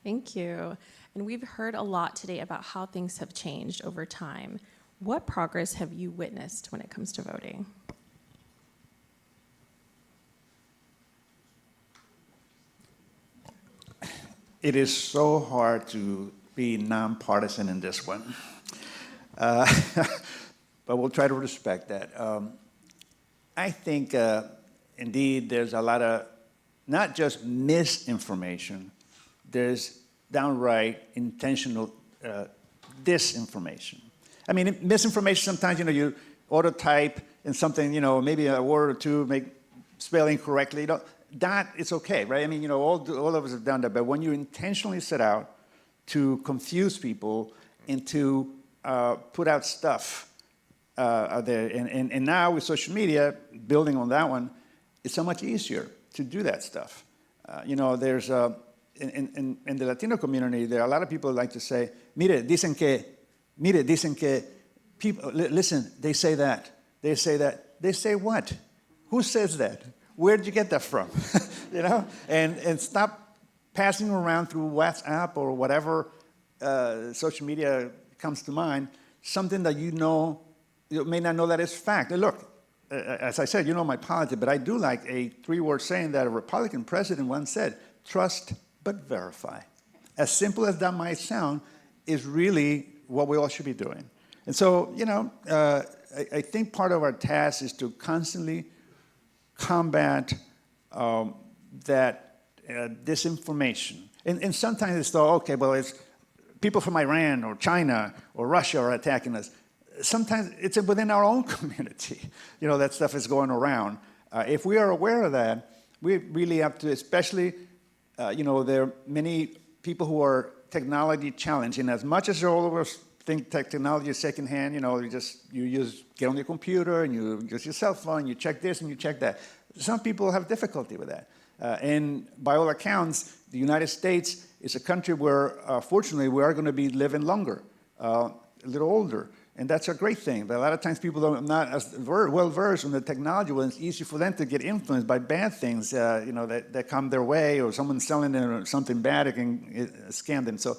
Thank you. And we've heard a lot today about how things have changed over time. What progress have you witnessed when it comes to voting? It is so hard to be nonpartisan in this one. But we'll try to respect that. I think, indeed, there's a lot of not just misinformation, there's downright intentional disinformation. I mean, misinformation, sometimes, you auto-type in something, maybe a word or two, spell incorrectly. That is okay, right? I mean, all of us have done that. But when you intentionally set out to confuse people and to put out stuff out there, and now with social media, building on that one, it's so much easier to do that stuff. There's in the Latino community, there are a lot of people who like to say, mire, dicen que, people, listen, they say that. They say what? Who says that? Where did you get that from? And stop passing around through WhatsApp or whatever social media comes to mind, something that you may not know that is fact. And look, as I said, my politics, but I do like a 3-word saying that a Republican president once said, trust but verify. As simple as that might sound, is really what we all should be doing. And so, I think part of our task is to constantly combat that disinformation. And sometimes it's thought, okay, well, it's people from Iran or China or Russia are attacking us. Sometimes it's within our own community, that stuff is going around. If we are aware of that, we really have to, especially, there are many people who are technology challenged, and as much as all of us think technology is secondhand, you get on your computer and you use your cell phone, you check this and you check that. Some people have difficulty with that. And by all accounts, the United States is a country where, fortunately, we are going to be living longer, a little older. And that's a great thing. But a lot of times people are not as well-versed in the technology, when it's easy for them to get influenced by bad things, that come their way, or someone selling them something bad, it can scam them. So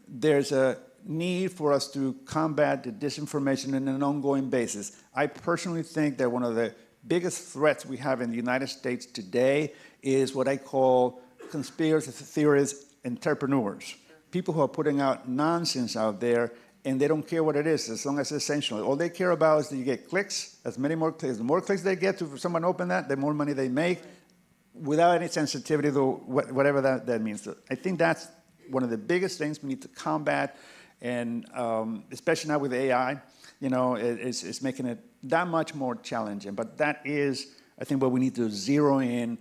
there's a need for us to combat the disinformation on an ongoing basis. I personally think that one of the biggest threats we have in the United States today is what I call conspiracy theorists, entrepreneurs. People who are putting out nonsense out there, and they don't care what it is, as long as it's essential. All they care about is that you get clicks, the more clicks they get to someone open that, the more money they make, without any sensitivity to whatever that means. So I think that's one of the biggest things we need to combat, and especially now with AI, it's making it that much more challenging. But that is, I think, where we need to zero in.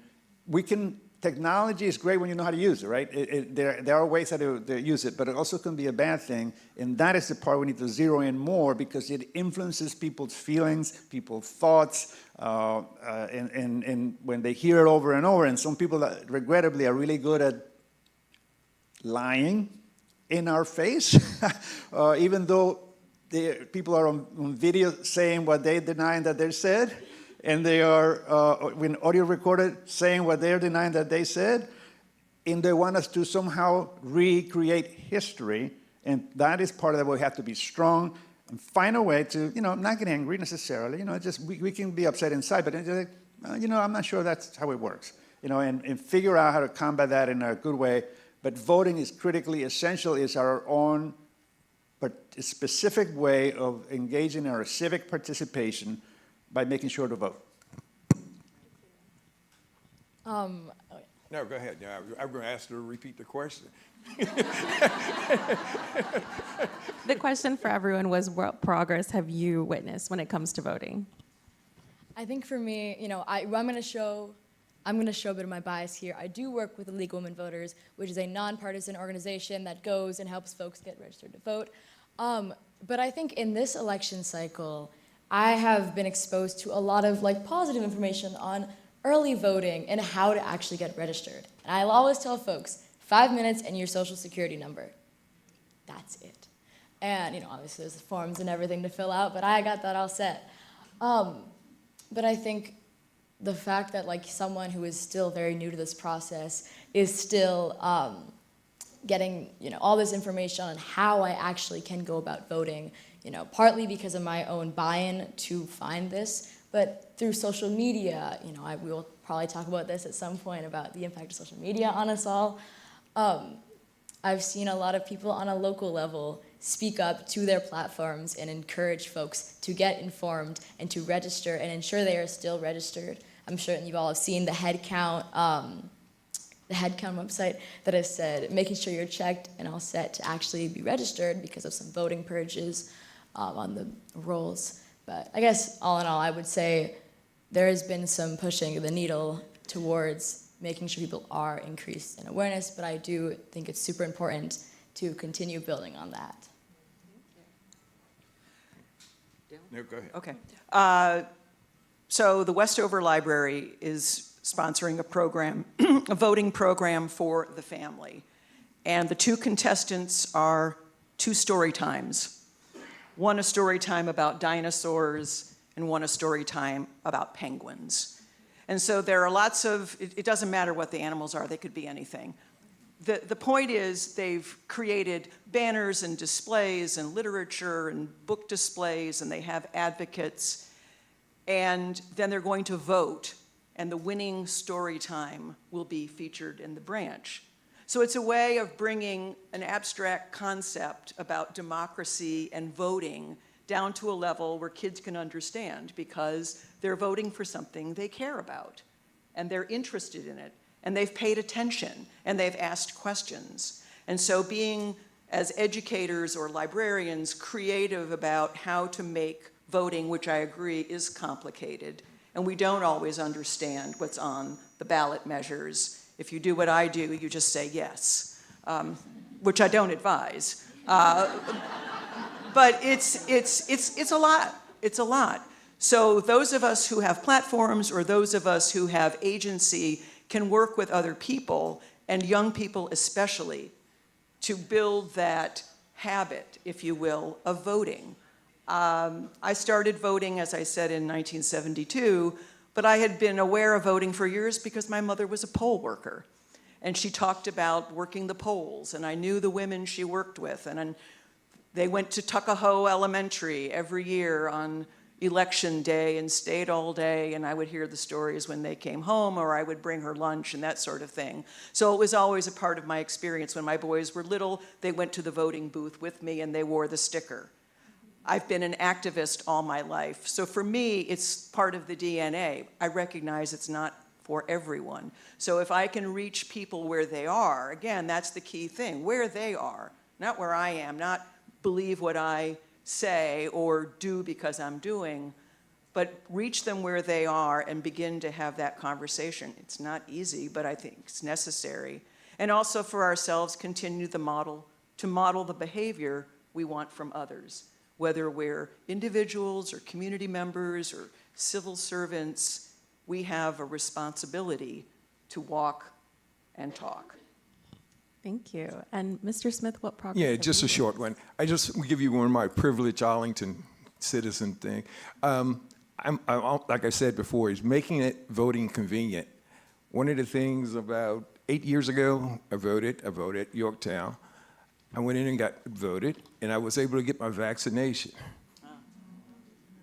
Technology is great when you know how to use it, right? There are ways how to use it, but it also can be a bad thing. And that is the part we need to zero in more, because it influences people's feelings, people's thoughts, and when they hear it over and over. And some people, regrettably, are really good at lying in our face, even though people are on video saying what they deny that they said. And they are, when audio recorded, saying what they're denying that they said, and they want us to somehow recreate history, and that is part of that. We have to be strong and find a way to, not get angry necessarily, just we can be upset inside, but I'm not sure that's how it works, and figure out how to combat that in a good way. But voting is critically essential, is our own specific way of engaging in our civic participation by making sure to vote. No, go ahead. Yeah, I'm going to ask her to repeat the question. The question for everyone was, what progress have you witnessed when it comes to voting? I think for me, I'm going to show a bit of my bias here. I do work with the League of Women Voters, which is a nonpartisan organization that goes and helps folks get registered to vote. But I think in this election cycle, I have been exposed to a lot of positive information on early voting and how to actually get registered. And I'll always tell folks, 5 minutes and your social security number. That's it. And obviously there's forms and everything to fill out, but I got that all set. But I think the fact that someone who is still very new to this process is still getting all this information on how I actually can go about voting, partly because of my own buy-in to find this, but through social media, we will probably talk about this at some point, about the impact of social media on us all. I've seen a lot of people on a local level speak up to their platforms and encourage folks to get informed and to register and ensure they are still registered. I'm sure you all have seen the head count website that has said, making sure you're checked and all set to actually be registered because of some voting purges on the rolls. But I guess all in all, I would say there has been some pushing the needle towards making sure people are increased in awareness, but I do think it's super important to continue building on that. No, go ahead. Okay. So the Westover Library is sponsoring a program, a voting program for the family. And the two contestants are 2 story times. One a story time about dinosaurs, and one a story time about penguins. And so there are lots of, it doesn't matter what the animals are, they could be anything. The point is they've created banners and displays and literature and book displays, and they have advocates. And then they're going to vote, and the winning story time will be featured in the branch. So it's a way of bringing an abstract concept about democracy and voting down to a level where kids can understand, because they're voting for something they care about and they're interested in it and they've paid attention and they've asked questions. And so being, as educators or librarians, creative about how to make voting, which I agree is complicated, and we don't always understand what's on the ballot measures. If you do what I do, you just say yes, which I don't advise. But it's a lot. It's a lot. So those of us who have platforms, or those of us who have agency, can work with other people, and young people especially, to build that habit, if you will, of voting. I started voting, as I said, in 1972, but I had been aware of voting for years because my mother was a poll worker. And she talked about working the polls, and I knew the women she worked with. And they went to Tuckahoe Elementary every year on election day and stayed all day, and I would hear the stories when they came home, or I would bring her lunch and that sort of thing. So it was always a part of my experience. When my boys were little, they went to the voting booth with me and they wore the sticker. I've been an activist all my life. So for me, it's part of the DNA. I recognize it's not for everyone. So if I can reach people where they are, again, that's the key thing, where they are, not where I am, not believe what I say or do because I'm doing, but reach them where they are and begin to have that conversation. It's not easy, but I think it's necessary. And also for ourselves, continue to model the behavior we want from others, whether we're individuals or community members or civil servants. We have a responsibility to walk and talk. Thank you. And Mr. Smith, what progress? Yeah, just a short one. I just will give you one of my privileged Arlington citizen thing. I'm, like I said before, is making it voting convenient. One of the things about 8 years ago, I voted Yorktown. I went in and got voted, and I was able to get my vaccination.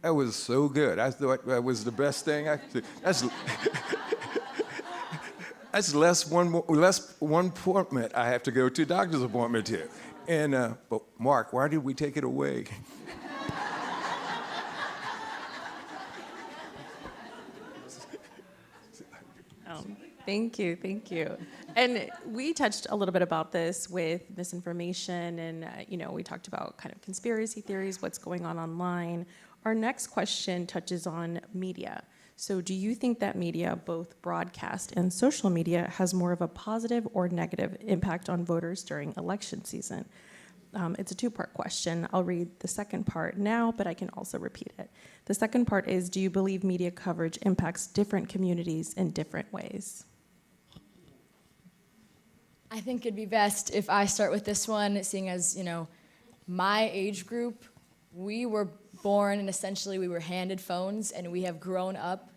That was so good. I thought that was the best thing I could. That's less one appointment I have to go to, doctor's appointment here. And, but Mark, why did we take it away? Thank you, thank you. And we touched a little bit about this with misinformation, and we talked about kind of conspiracy theories, what's going on online. Our next question touches on media. So do you think that media, both broadcast and social media, has more of a positive or negative impact on voters during election season? It's a two-part question. I'll read the second part now, but I can also repeat it. The second part is, do you believe media coverage impacts different communities in different ways? I think it'd be best if I start with this one, seeing as, my age group, we were born and essentially we were handed phones, and we have grown up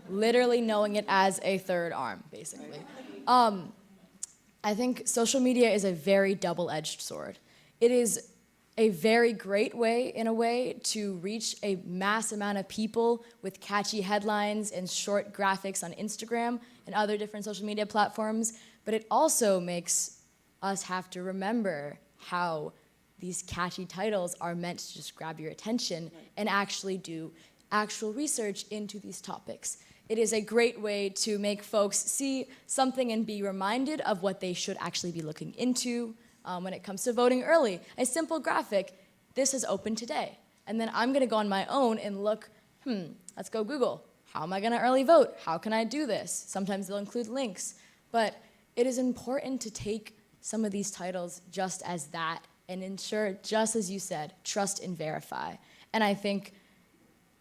literally knowing it as a third arm, basically. I think social media is a very double-edged sword. It is a very great way, in a way, to reach a mass amount of people with catchy headlines and short graphics on Instagram and other different social media platforms, but it also makes us have to remember how these catchy titles are meant to just grab your attention and actually do actual research into these topics. It is a great way to make folks see something and be reminded of what they should actually be looking into when it comes to voting early. A simple graphic, this is open today. And then I'm gonna go on my own and look, let's go Google. How am I gonna early vote? How can I do this? Sometimes they'll include links. But it is important to take some of these titles just as that and ensure, just as you said, trust and verify. And I think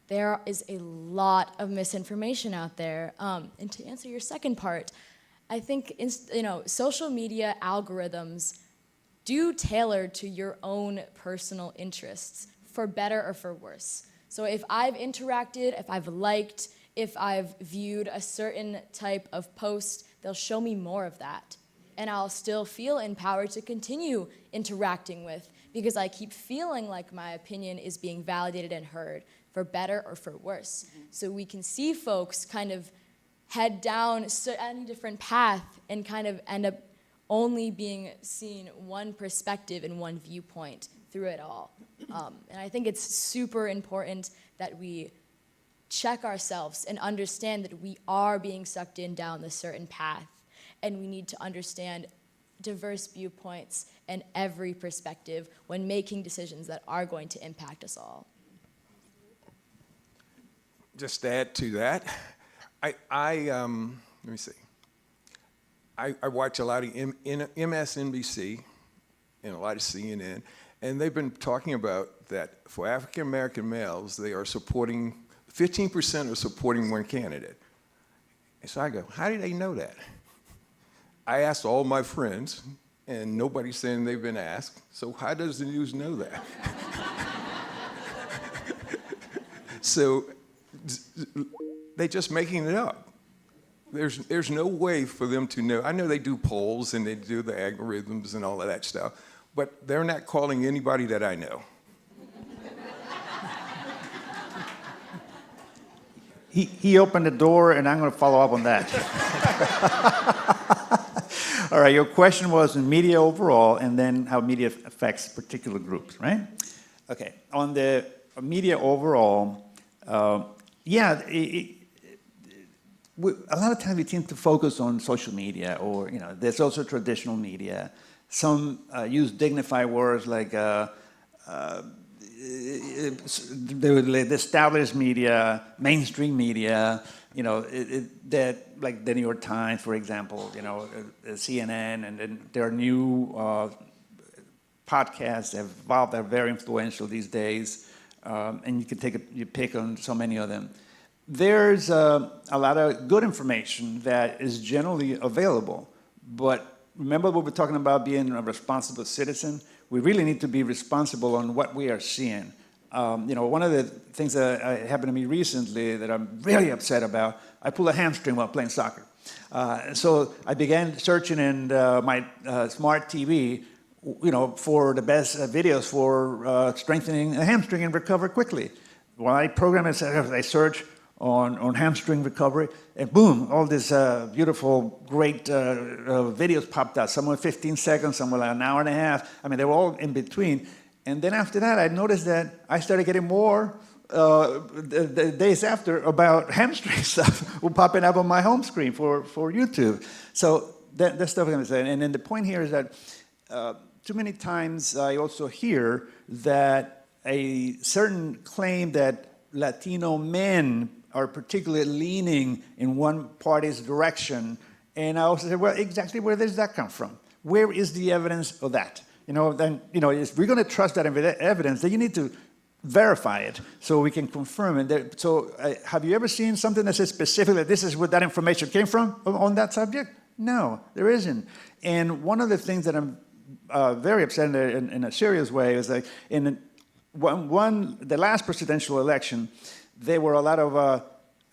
there is a lot of misinformation out there. And to answer your second part, I think social media algorithms do tailor to your own personal interests, for better or for worse. So if I've interacted, if I've liked, if I've viewed a certain type of post, they'll show me more of that. And I'll still feel empowered to continue interacting with, because I keep feeling like my opinion is being validated and heard, for better or for worse. So we can see folks kind of head down any different path and kind of end up only being seen one perspective and one viewpoint through it all. And I think it's super important that we check ourselves and understand that we are being sucked in down this certain path, and we need to understand diverse viewpoints and every perspective when making decisions that are going to impact us all. Just to add to that, let me see. I watch a lot of MSNBC and a lot of CNN, and they've been talking about that for African American males, they are supporting, 15% are supporting one candidate. And so I go, how do they know that? I asked all my friends, and nobody's saying they've been asked, so how does the news know that? So they're just making it up. There's no way for them to know. I know they do polls and they do the algorithms and all of that stuff, but they're not calling anybody that I know. He opened the door, and I'm going to follow up on that. All right, your question was in media overall, and then how media affects particular groups, right? Okay, on the media overall, a lot of times we tend to focus on social media, or there's also traditional media. Some use dignified words like the established media, mainstream media. That like the New York Times, for example. CNN, and then there are new podcasts that have evolved that are very influential these days, and you can you pick on so many of them. There's a lot of good information that is generally available, but remember what we're talking about being a responsible citizen? We really need to be responsible on what we are seeing. One of the things that happened to me recently that I'm really upset about, I pulled a hamstring while playing soccer. So I began searching in my smart TV, for the best videos for strengthening a hamstring and recover quickly. When I program it, I search on hamstring recovery, and boom, all these beautiful, great videos popped out. Some were 15 seconds, some were like an hour and a half. I mean, they were all in between. And then after that, I noticed that I started getting more the days after about hamstring stuff were popping up on my home screen for YouTube. So that's stuff I'm going to say. And then the point here is that too many times I also hear that a certain claim that Latino men are particularly leaning in one party's direction. And I also say, well, exactly where does that come from? Where is the evidence of that? If we're going to trust that evidence, then you need to verify it so we can confirm it. Have you ever seen something that says specifically that this is where that information came from on that subject? No, there isn't. And one of the things that I'm very upset in a serious way is that in the last presidential election, there were a lot of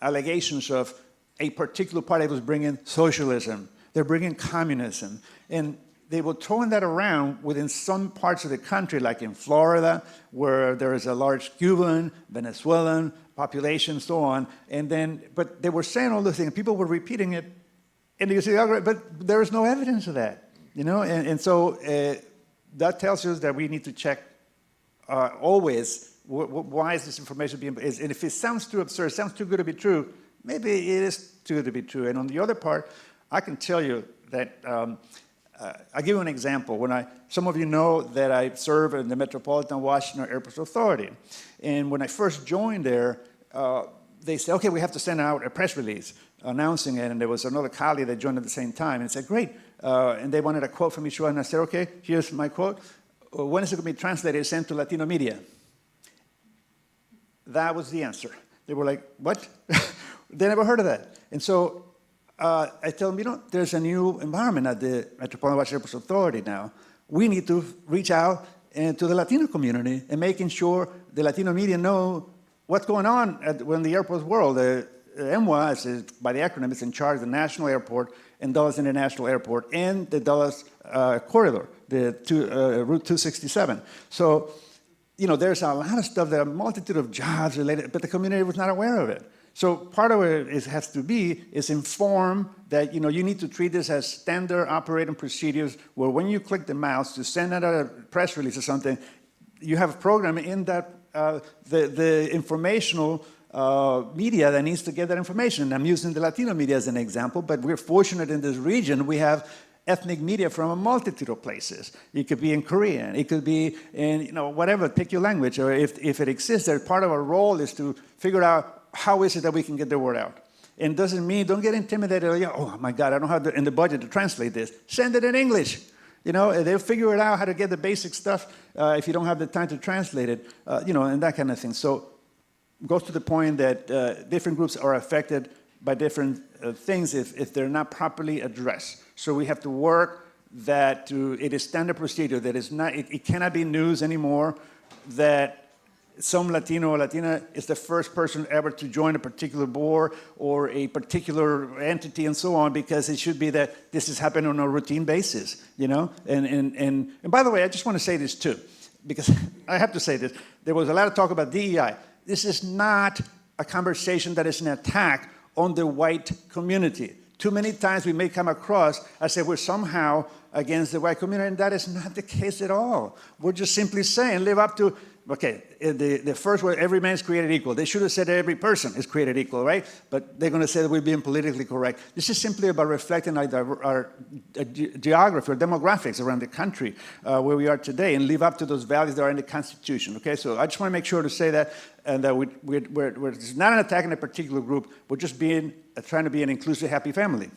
allegations of a particular party that was bringing socialism. They're bringing communism. And they were throwing that around within some parts of the country, like in Florida, where there is a large Cuban, Venezuelan population, so on. But they were saying all those things. People were repeating it. And you say, oh, but there is no evidence of that. So that tells us that we need to check always why is this information being, and if it sounds too absurd, sounds too good to be true, maybe it is too good to be true. And on the other part, I can tell you that, I'll give you an example. Some of you know that I serve in the Metropolitan Washington Airport Authority. And when I first joined there, they said, okay, we have to send out a press release announcing it. And there was another colleague that joined at the same time. And said, great. And they wanted a quote from each one. And I said, okay, here's my quote. When is it going to be translated and sent to Latino media? That was the answer. They were like, what? They never heard of that. And so I tell them, there's a new environment at the Metropolitan Washington Airport Authority now. We need to reach out to the Latino community and making sure the Latino media know what's going on when the airport's world. MWA, by the acronym, is in charge of the National Airport and Dulles International Airport and the Dulles Corridor, the Route 267. So, there's a lot of stuff, there are a multitude of jobs related, but the community was not aware of it. So part of it has to be is inform that you need to treat this as standard operating procedures, where when you click the mouse to send out a press release or something, you have a program in that the informational media that needs to get that information. I'm using the Latino media as an example, but we're fortunate in this region. We have ethnic media from a multitude of places. It could be in Korean, it could be in whatever, pick your language, or if it exists, that part of our role is to figure out how is it that we can get the word out. And doesn't mean, don't get intimidated, oh my God, I don't have in the budget to translate this. Send it in English. They'll figure it out how to get the basic stuff if you don't have the time to translate it, and that kind of thing. So goes to the point that different groups are affected by different things if they're not properly addressed. So we have to work that it is standard procedure, that is not, it cannot be news anymore that some Latino or Latina is the first person ever to join a particular board or a particular entity and so on, because it should be that this is happening on a routine basis, And by the way, I just want to say this too, because I have to say this. There was a lot of talk about DEI. This is not a conversation that is an attack on the white community. Too many times we may come across as if we're somehow against the white community, and that is not the case at all. We're just simply saying, live up to, the first word, every man is created equal. They should have said every person is created equal, right? But they're going to say that we're being politically correct. This is simply about reflecting our geography or demographics around the country where we are today, and live up to those values that are in the Constitution, okay? So I just want to make sure to say that, and that it's not an attack on a particular group. We're just trying to be an inclusive, happy family.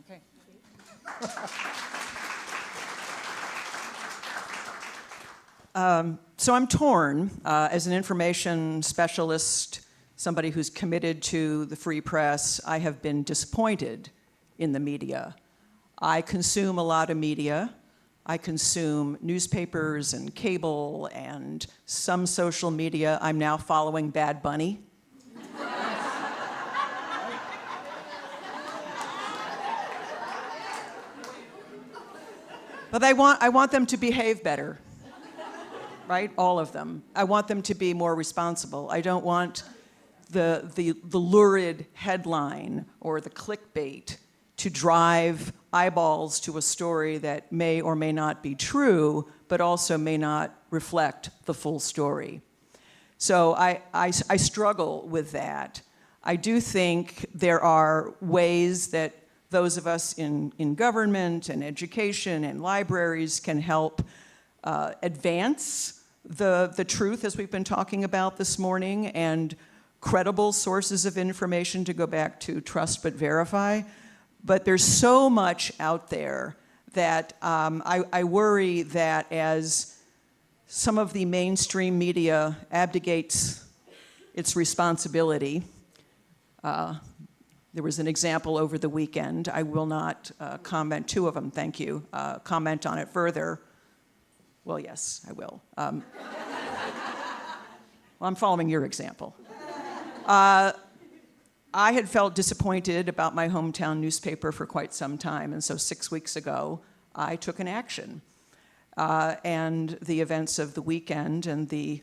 Okay. So I'm torn. As an information specialist, somebody who's committed to the free press, I have been disappointed in the media. I consume a lot of media. I consume newspapers and cable and some social media. I'm now following Bad Bunny. But I want them to behave better. Right? All of them. I want them to be more responsible. I don't want the lurid headline or the clickbait to drive eyeballs to a story that may or may not be true, but also may not reflect the full story. So I struggle with that. I do think there are ways that those of us in government and education and libraries can help advance the truth, as we've been talking about this morning, and credible sources of information, to go back to trust but verify. But there's so much out there that I worry that as some of the mainstream media abdicates its responsibility, there was an example over the weekend. I will not comment, two of them, thank you, comment on it further. Well, yes, I will. Well, I'm following your example. I had felt disappointed about my hometown newspaper for quite some time, and so 6 weeks ago, I took an action. And the events of the weekend and the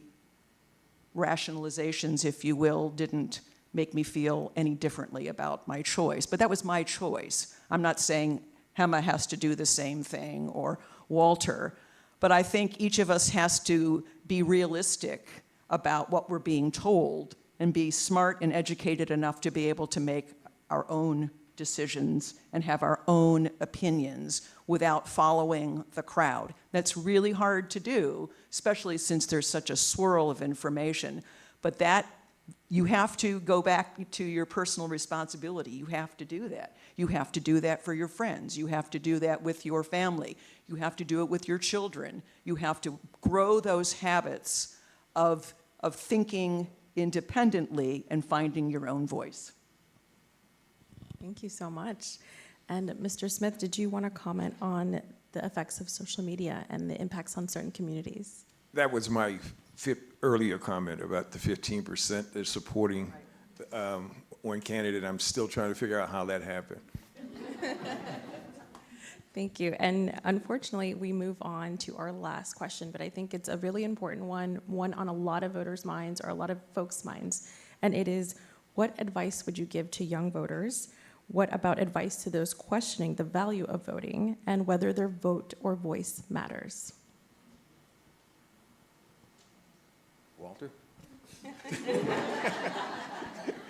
rationalizations, if you will, didn't make me feel any differently about my choice. But that was my choice. I'm not saying Hema has to do the same thing, or Walter. But I think each of us has to be realistic about what we're being told and be smart and educated enough to be able to make our own decisions and have our own opinions without following the crowd. That's really hard to do, especially since there's such a swirl of information. But that, you have to go back to your personal responsibility. You have to do that. You have to do that for your friends. You have to do that with your family. You have to do it with your children. You have to grow those habits of thinking independently and finding your own voice. Thank you so much. And Mr. Smith, did you want to comment on the effects of social media and the impacts on certain communities? That was my earlier comment about the 15% that's supporting one candidate. I'm still trying to figure out how that happened. Thank you. And unfortunately, we move on to our last question, but I think it's a really important one on a lot of voters' minds or a lot of folks' minds. and it is, what advice would you give to young voters? What about advice to those questioning the value of voting and whether their vote or voice matters? Walter?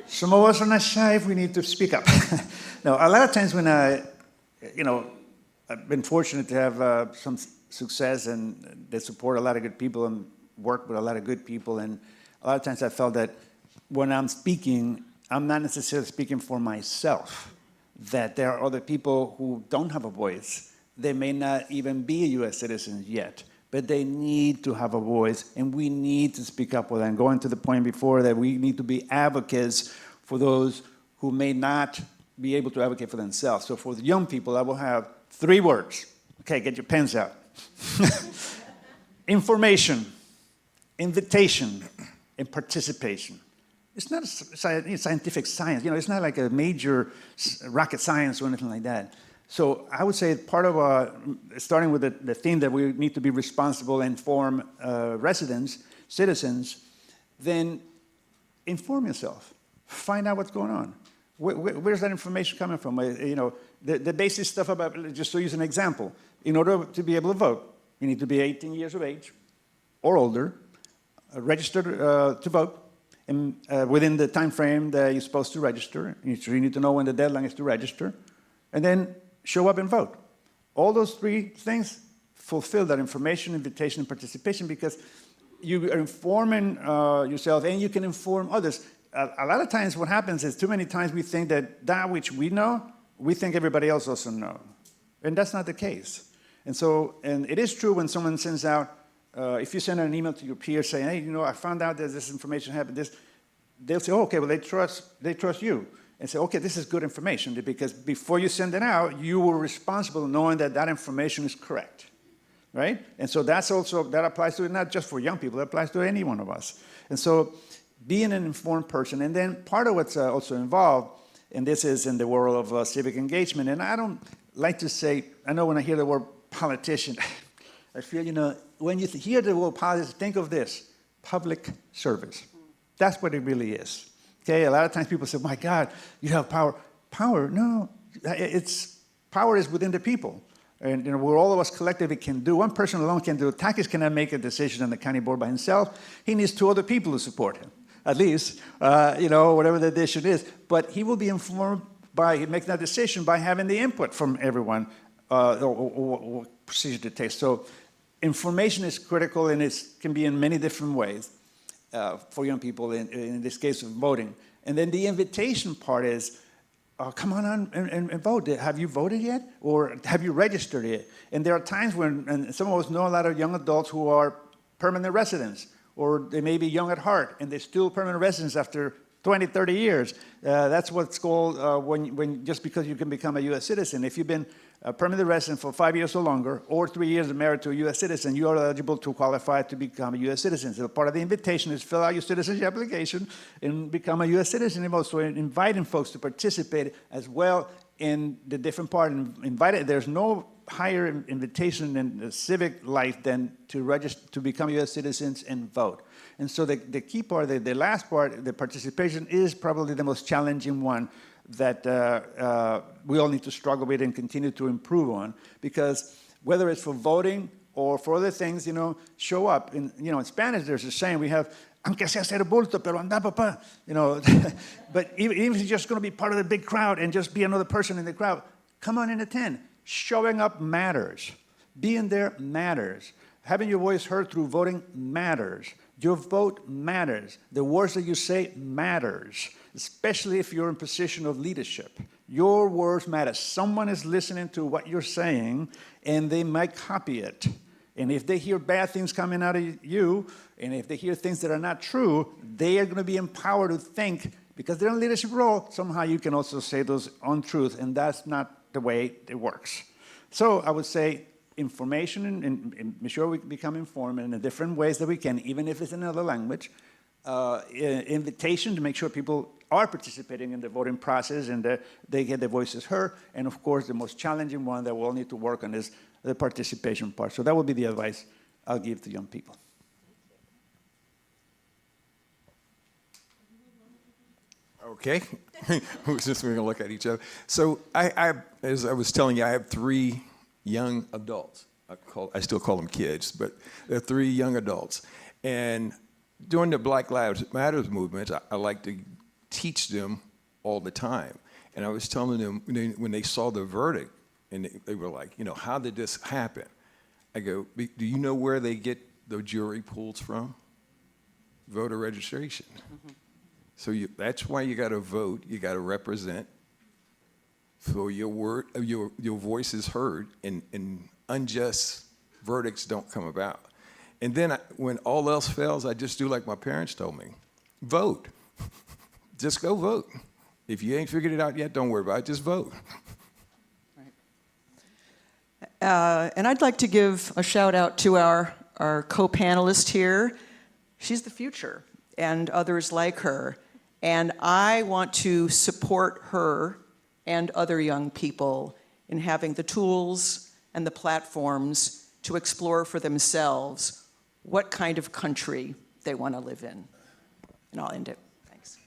Some of us are not shy if we need to speak up. No, a lot of times when I've been fortunate to have some success and they support a lot of good people and work with a lot of good people. And a lot of times I felt that when I'm speaking, I'm not necessarily speaking for myself, that there are other people who don't have a voice. They may not even be a U.S. citizen yet, but they need to have a voice, and we need to speak up with them. Going to the point before that we need to be advocates for those who may not be able to advocate for themselves. So for the young people, I will have 3 words. Okay, get your pens out. Information, invitation, and participation. It's not a scientific science. It's not like a major rocket science or anything like that. So I would say part of starting with the theme that we need to be responsible, inform residents, citizens, then inform yourself. Find out what's going on. Where's that information coming from? The basic stuff about, just to use an example, in order to be able to vote, you need to be 18 years of age or older, registered to vote, and within the time frame that you're supposed to register. You need to know when the deadline is to register, and then show up and vote. All those 3 things fulfill that information, invitation, and participation, because you are informing yourself and you can inform others. A lot of times what happens is too many times we think that which we know, we think everybody else also knows. And that's not the case. And it is true when someone sends out, if you send an email to your peers saying, hey, I found out that this information happened, they'll say, oh, okay, well, they trust you. And say, okay, this is good information, because before you send it out, you were responsible knowing that that information is correct, right? And so that applies to it, not just for young people, it applies to any one of us. And so being an informed person, and then part of what's also involved, and this is in the world of civic engagement, and I don't like to say, I know when I hear the word politician, I feel, when you hear the word politics, think of this, public service. That's what it really is. Okay, a lot of times people say, my God, you have power. Power, no, power is within the people. And we're all of us collectively can do. One person alone can do. Takis cannot make a decision on the county board by himself. He needs 2 other people to support him, at least, whatever the decision is. But he will be informed by making that decision by having the input from everyone, or procedure to take. So information is critical, and it can be in many different ways. For young people, in this case of voting. And then the invitation part is, come on and vote. Have you voted yet? Or have you registered yet? And there are times when, and some of us know a lot of young adults who are permanent residents, or they may be young at heart, and they're still permanent residents after 20, 30 years. That's what's called when just because you can become a U.S. citizen. If you've been a permanent resident for 5 years or longer, or 3 years married to a U.S. citizen, you are eligible to qualify to become a U.S. citizen. So part of the invitation is fill out your citizenship application and become a U.S. citizen. So inviting folks to participate as well in the different part. There's no higher invitation in the civic life than to register to become U.S. citizens and vote. And so the key part, the last part, the participation, is probably the most challenging one that we all need to struggle with and continue to improve on, because whether it's for voting or for other things, show up. In Spanish, there's a saying we have, aunque sea ser bulto, pero anda papá, but even if you're just going to be part of the big crowd and just be another person in the crowd, come on and attend. Showing up matters. Being there matters. Having your voice heard through voting matters. Your vote matters. The words that you say matters, especially if you're in position of leadership. Your words matter. Someone is listening to what you're saying, and they might copy it. And if they hear bad things coming out of you, and if they hear things that are not true, they are going to be empowered to think, because they're in a leadership role, somehow you can also say those untruths, and that's not the way it works. So I would say information and make sure we become informed in the different ways that we can, even if it's in another language. Invitation to make sure people are participating in the voting process and that they get their voices heard. And of course, the most challenging one that we'll need to work on is the participation part. So that would be the advice I'll give to young people. Okay. We're just going to look at each other. So as I was telling you, I have 3 young adults. I still call them kids, but they're 3 young adults. And during the Black Lives Matter movement, I like to teach them all the time. And I was telling them when they saw the verdict, and they were like, how did this happen? I go, do you know where they get the jury pools from? Voter registration. Mm-hmm. So that's why you got to vote. You got to represent. So your voice is heard, and unjust verdicts don't come about. And then when all else fails, I just do like my parents told me: vote. Just go vote. If you ain't figured it out yet, don't worry about it. Just vote. And I'd like to give a shout out to our co-panelist here. She's the future, and others like her. And I want to support her and other young people in having the tools and the platforms to explore for themselves what kind of country they want to live in. And I'll end it. Thanks.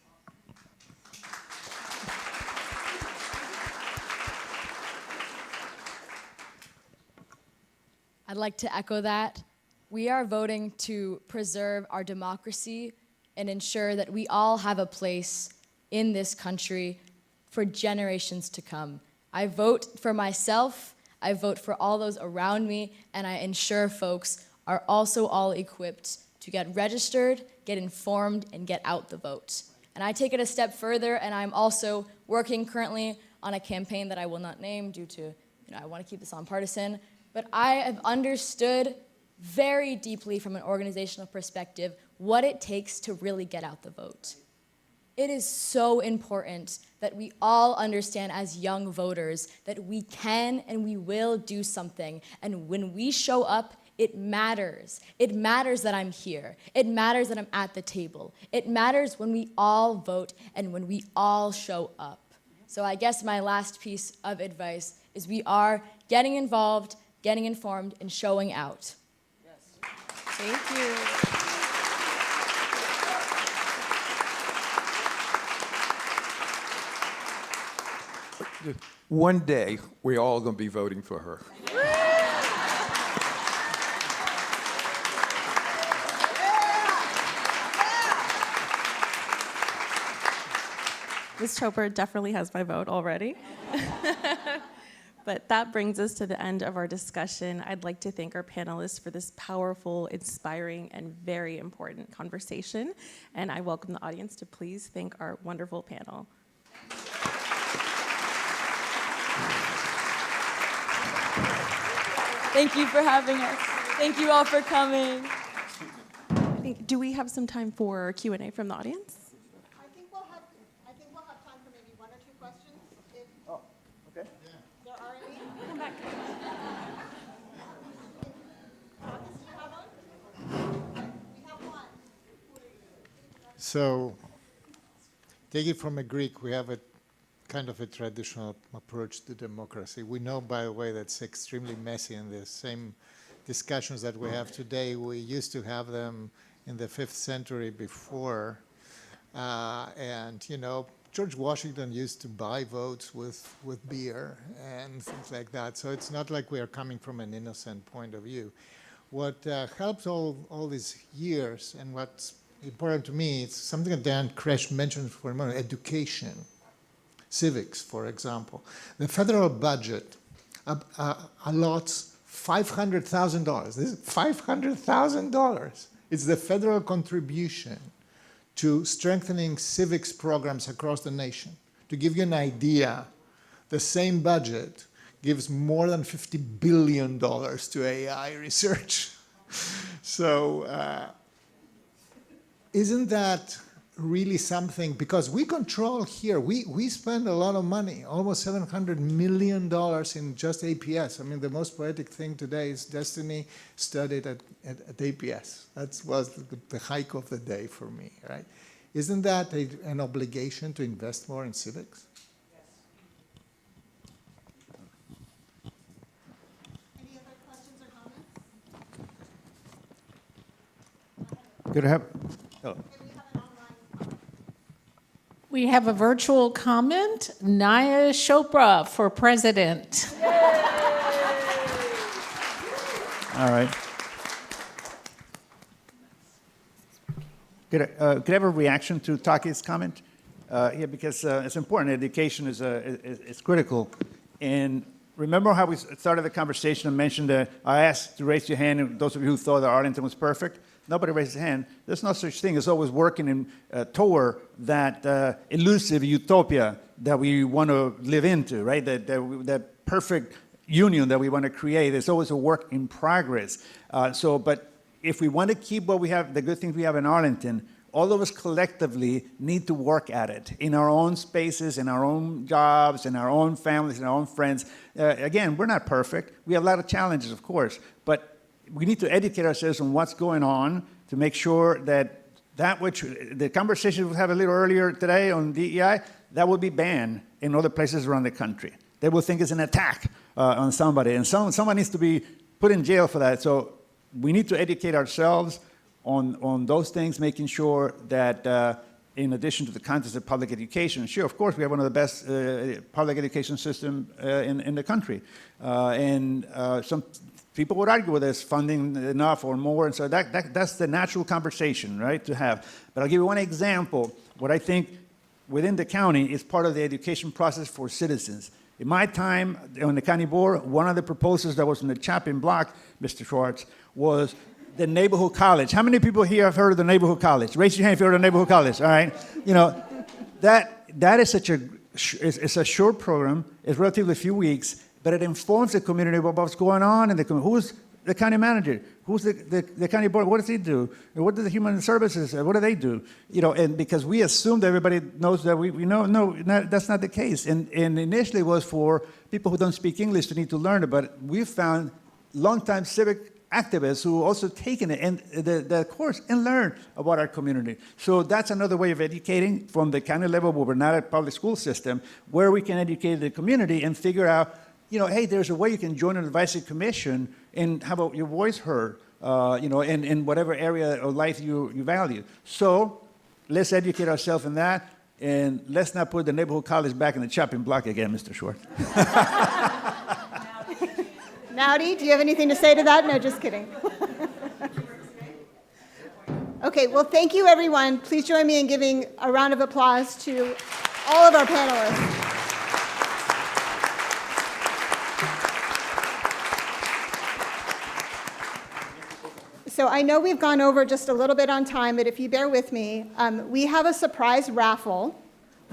I'd like to echo that. We are voting to preserve our democracy and ensure that we all have a place in this country for generations to come. I vote for myself, I vote for all those around me, and I ensure folks are also all equipped to get registered, get informed, and get out the vote. And I take it a step further, and I'm also working currently on a campaign that I will not name due to, I want to keep this nonpartisan, but I have understood very deeply from an organizational perspective what it takes to really get out the vote. It is so important that we all understand as young voters that we can and we will do something. And when we show up, it matters. It matters that I'm here. It matters that I'm at the table. It matters when we all vote and when we all show up. So I guess my last piece of advice is we are getting involved, getting informed, and showing out. Yes. Thank you. One day, we're all going to be voting for her. Ms. Chopra definitely has my vote already. But that brings us to the end of our discussion. I'd like to thank our panelists for this powerful, inspiring, and very important conversation. And I welcome the audience to please thank our wonderful panel. Thank you for having us. Thank you all for coming. Do we have some time for Q&A from the audience? I think we'll have time for maybe 1 or 2 questions. Oh, okay. There are any? Come back. Marcus, do you have one? We have one. So, take it from a Greek, we have a kind of a traditional approach to democracy. We know, by the way, that's extremely messy, and the same discussions that we have today, we used to have them in the 5th century before. And, George Washington used to buy votes with beer and things like that. So it's not like we are coming from an innocent point of view. What helps all these years, and what's important to me, it's something that Dan Kresh mentioned for a moment, education. Civics, for example. The federal budget allots $500,000. This is $500,000. It's the federal contribution to strengthening civics programs across the nation. To give you an idea, the same budget gives more than $50 billion to AI research. So isn't that really something? Because we control here, we spend a lot of money, almost $700 million in just APS. I mean, the most poetic thing today is Destiny studied at APS. That was the hike of the day for me, right? Isn't that an obligation to invest more in civics? Any other questions or comments? Good to have. Oh. We have a virtual comment. Naya Chopra for president. All right. Could I have a reaction to Taki's comment? Yeah, because it's important. Education is critical. And remember how we started the conversation and mentioned that I asked to raise your hand, and those of you who thought that Arlington was perfect? Nobody raised his hand. There's no such thing as always working toward that elusive utopia that we want to live into, right? That perfect union that we want to create. It's always a work in progress. But if we want to keep what we have, the good things we have in Arlington, all of us collectively need to work at it in our own spaces, in our own jobs, in our own families, in our own friends. Again, we're not perfect. We have a lot of challenges, of course, but we need to educate ourselves on what's going on to make sure that which the conversation we had a little earlier today on DEI, that will be banned in other places around the country. They will think it's an attack on somebody, and someone needs to be put in jail for that. So we need to educate ourselves on those things, making sure that in addition to the context of public education, sure, of course, we have one of the best public education systems in the country. Some people would argue whether there's funding enough or more, and so that's the natural conversation, right, to have. But I'll give you one example, what I think within the county is part of the education process for citizens. In my time on the county board, one of the proposals that was in the chopping block, Mr. Schwartz, was the neighborhood college. How many people here have heard of the neighborhood college? Raise your hand if you heard of the neighborhood college, all right? You know, that is it's a short program, it's relatively few weeks, but it informs the community about what's going on in the community. Who's the county manager? Who's the county board? What does he do? What does the human services, what do they do? You know, and because we assume that everybody knows that we know, no, that's not the case. And initially it was for people who don't speak English to need to learn it, but we found longtime civic activists who also taken it and the course and learn about our community. So that's another way of educating from the county level where we're not a public school system, where we can educate the community and figure out, you know, hey, there's a way you can join an advisory commission and have your voice heard, you know, in whatever area of life you value. So let's educate ourselves in that, and let's not put the neighborhood college back in the chopping block again, Mr. Schwartz. Nowdy, do you have anything to say to that? No, just kidding. Okay, well, thank you, everyone. Please join me in giving a round of applause to all of our panelists. So I know we've gone over just a little bit on time, but if you bear with me, we have a surprise raffle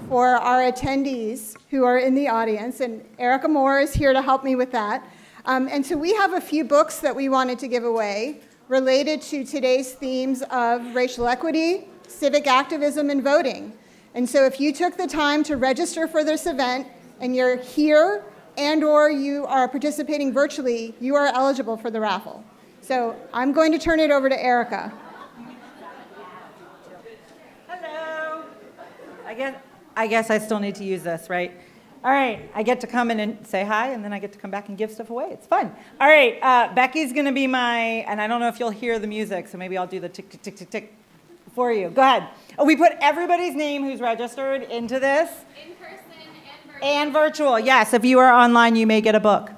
for our attendees who are in the audience, and Erica Moore is here to help me with that. And so we have a few books that we wanted to give away related to today's themes of racial equity, civic activism, and voting. And so if you took the time to register for this event and you're here and or you are participating virtually, you are eligible for the raffle. So I'm going to turn it over to Erica. Hello. I guess I still need to use this, right? All right, I get to come in and say hi, and then I get to come back and give stuff away. It's fun. All right, Becky's going to be and I don't know if you'll hear the music, so maybe I'll do the tick, tick, tick, tick, tick for you. Go ahead. Oh, we put everybody's name who's registered into this. In person and virtual. And virtual, yes. If you are online, you may get a book.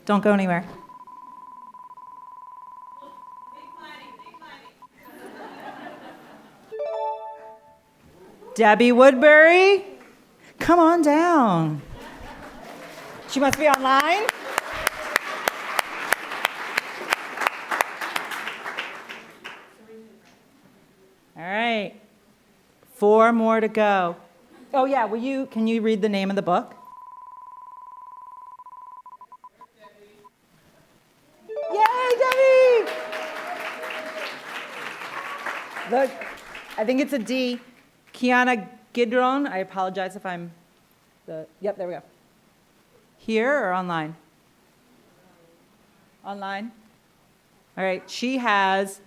Don't go anywhere. Debbie Woodbury. Come on down. She must be online. All right. 4 more to go. Oh yeah, can you read the name of the book? Yay, Debbie! Look, I think it's a D. Kiana Gidron, I apologize if I'm yep, there we go. Here or online? Online? All right, she has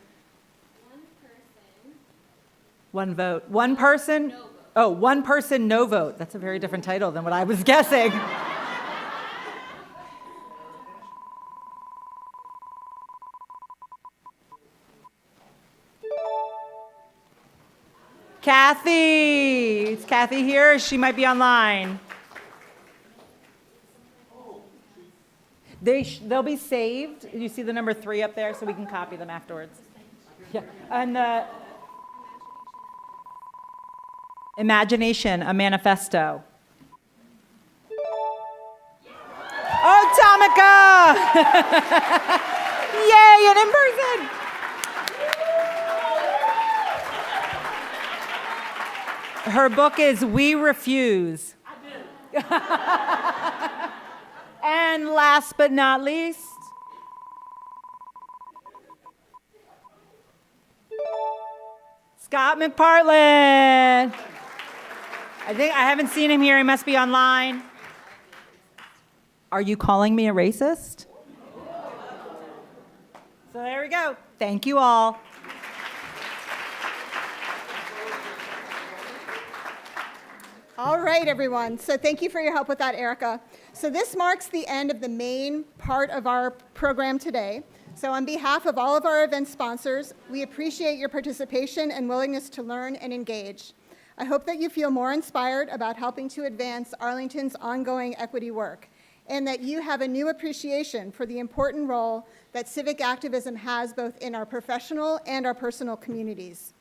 one vote. One person? No vote. Oh, one person, no vote. That's a very different title than what I was guessing. Kathy. Is Kathy here? She might be online. They'll be saved. You see the number 3 up there, so we can copy them afterwards. Yeah. And the Imagination, a manifesto. Oh, Tamika! Yay, and in person! Her book is We Refuse. And last but not least, Scott McPartland. I haven't seen him here. He must be online. Are you calling me a racist? So there we go. Thank you all. All right, everyone. So thank you for your help with that, Erica. So this marks the end of the main part of our program today. So on behalf of all of our event sponsors, we appreciate your participation and willingness to learn and engage. I hope that you feel more inspired about helping to advance Arlington's ongoing equity work, and that you have a new appreciation for the important role that civic activism has both in our professional and our personal communities.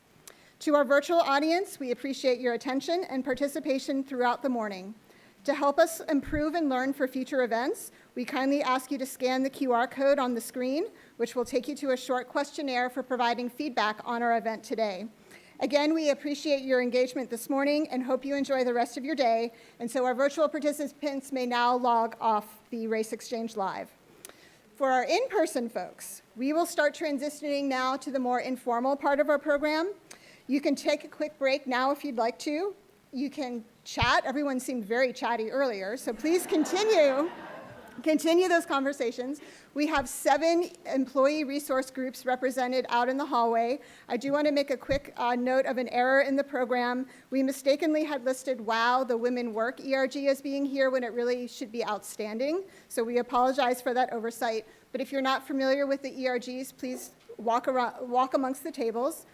To our virtual audience, we appreciate your attention and participation throughout the morning. To help us improve and learn for future events, we kindly ask you to scan the QR code on the screen, which will take you to a short questionnaire for providing feedback on our event today. Again, we appreciate your engagement this morning and hope you enjoy the rest of your day. And so our virtual participants may now log off the Race Exchange Live. For our in-person folks, we will start transitioning now to the more informal part of our program. You can take a quick break now if you'd like to. You can chat. Everyone seemed very chatty earlier, so please continue those conversations. We have 7 employee resource groups represented out in the hallway. I do want to make a quick note of an error in the program. We mistakenly had listed WOW, the Women Work ERG, as being here when it really should be outstanding. So we apologize for that oversight. But if you're not familiar with the ERGs, please walk amongst the tables.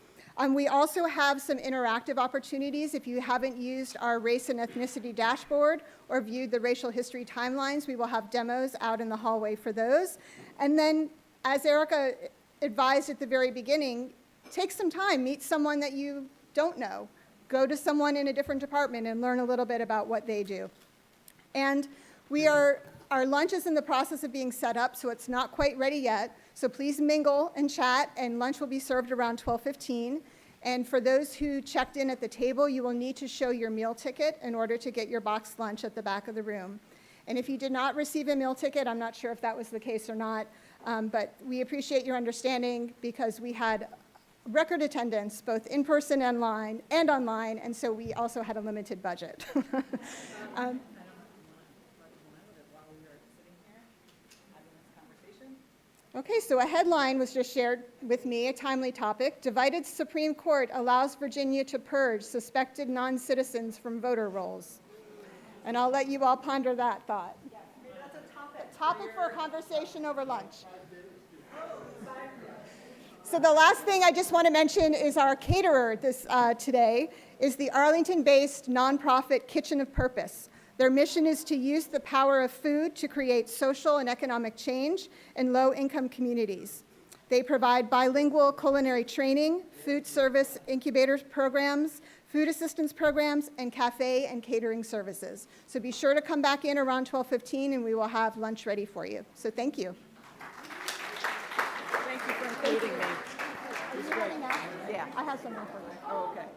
We also have some interactive opportunities. If you haven't used our race and ethnicity dashboard or viewed the racial history timelines, we will have demos out in the hallway for those. And then, as Erica advised at the very beginning, take some time, meet someone that you don't know. Go to someone in a different department and learn a little bit about what they do. And our lunch is in the process of being set up, so it's not quite ready yet. So please mingle and chat, and lunch will be served around 12:15. And for those who checked in at the table, you will need to show your meal ticket in order to get your boxed lunch at the back of the room. And if you did not receive a meal ticket, I'm not sure if that was the case or not, but we appreciate your understanding because we had record attendance, both in person and online, and so we also had a limited budget. Okay, so a headline was just shared with me, a timely topic. Divided Supreme Court allows Virginia to purge suspected non-citizens from voter rolls. And I'll let you all ponder that thought. That's a topic for a conversation over lunch. So the last thing I just want to mention is our caterer today is the Arlington-based nonprofit Kitchen of Purpose. Their mission is to use the power of food to create social and economic change in low-income communities. They provide bilingual culinary training, food service incubators programs, food assistance programs, and cafe and catering services. So be sure to come back in around 12:15 and we will have lunch ready for you. So thank you. Thank you for including me. Are you ready now? Yeah. I have something for you. Oh, okay.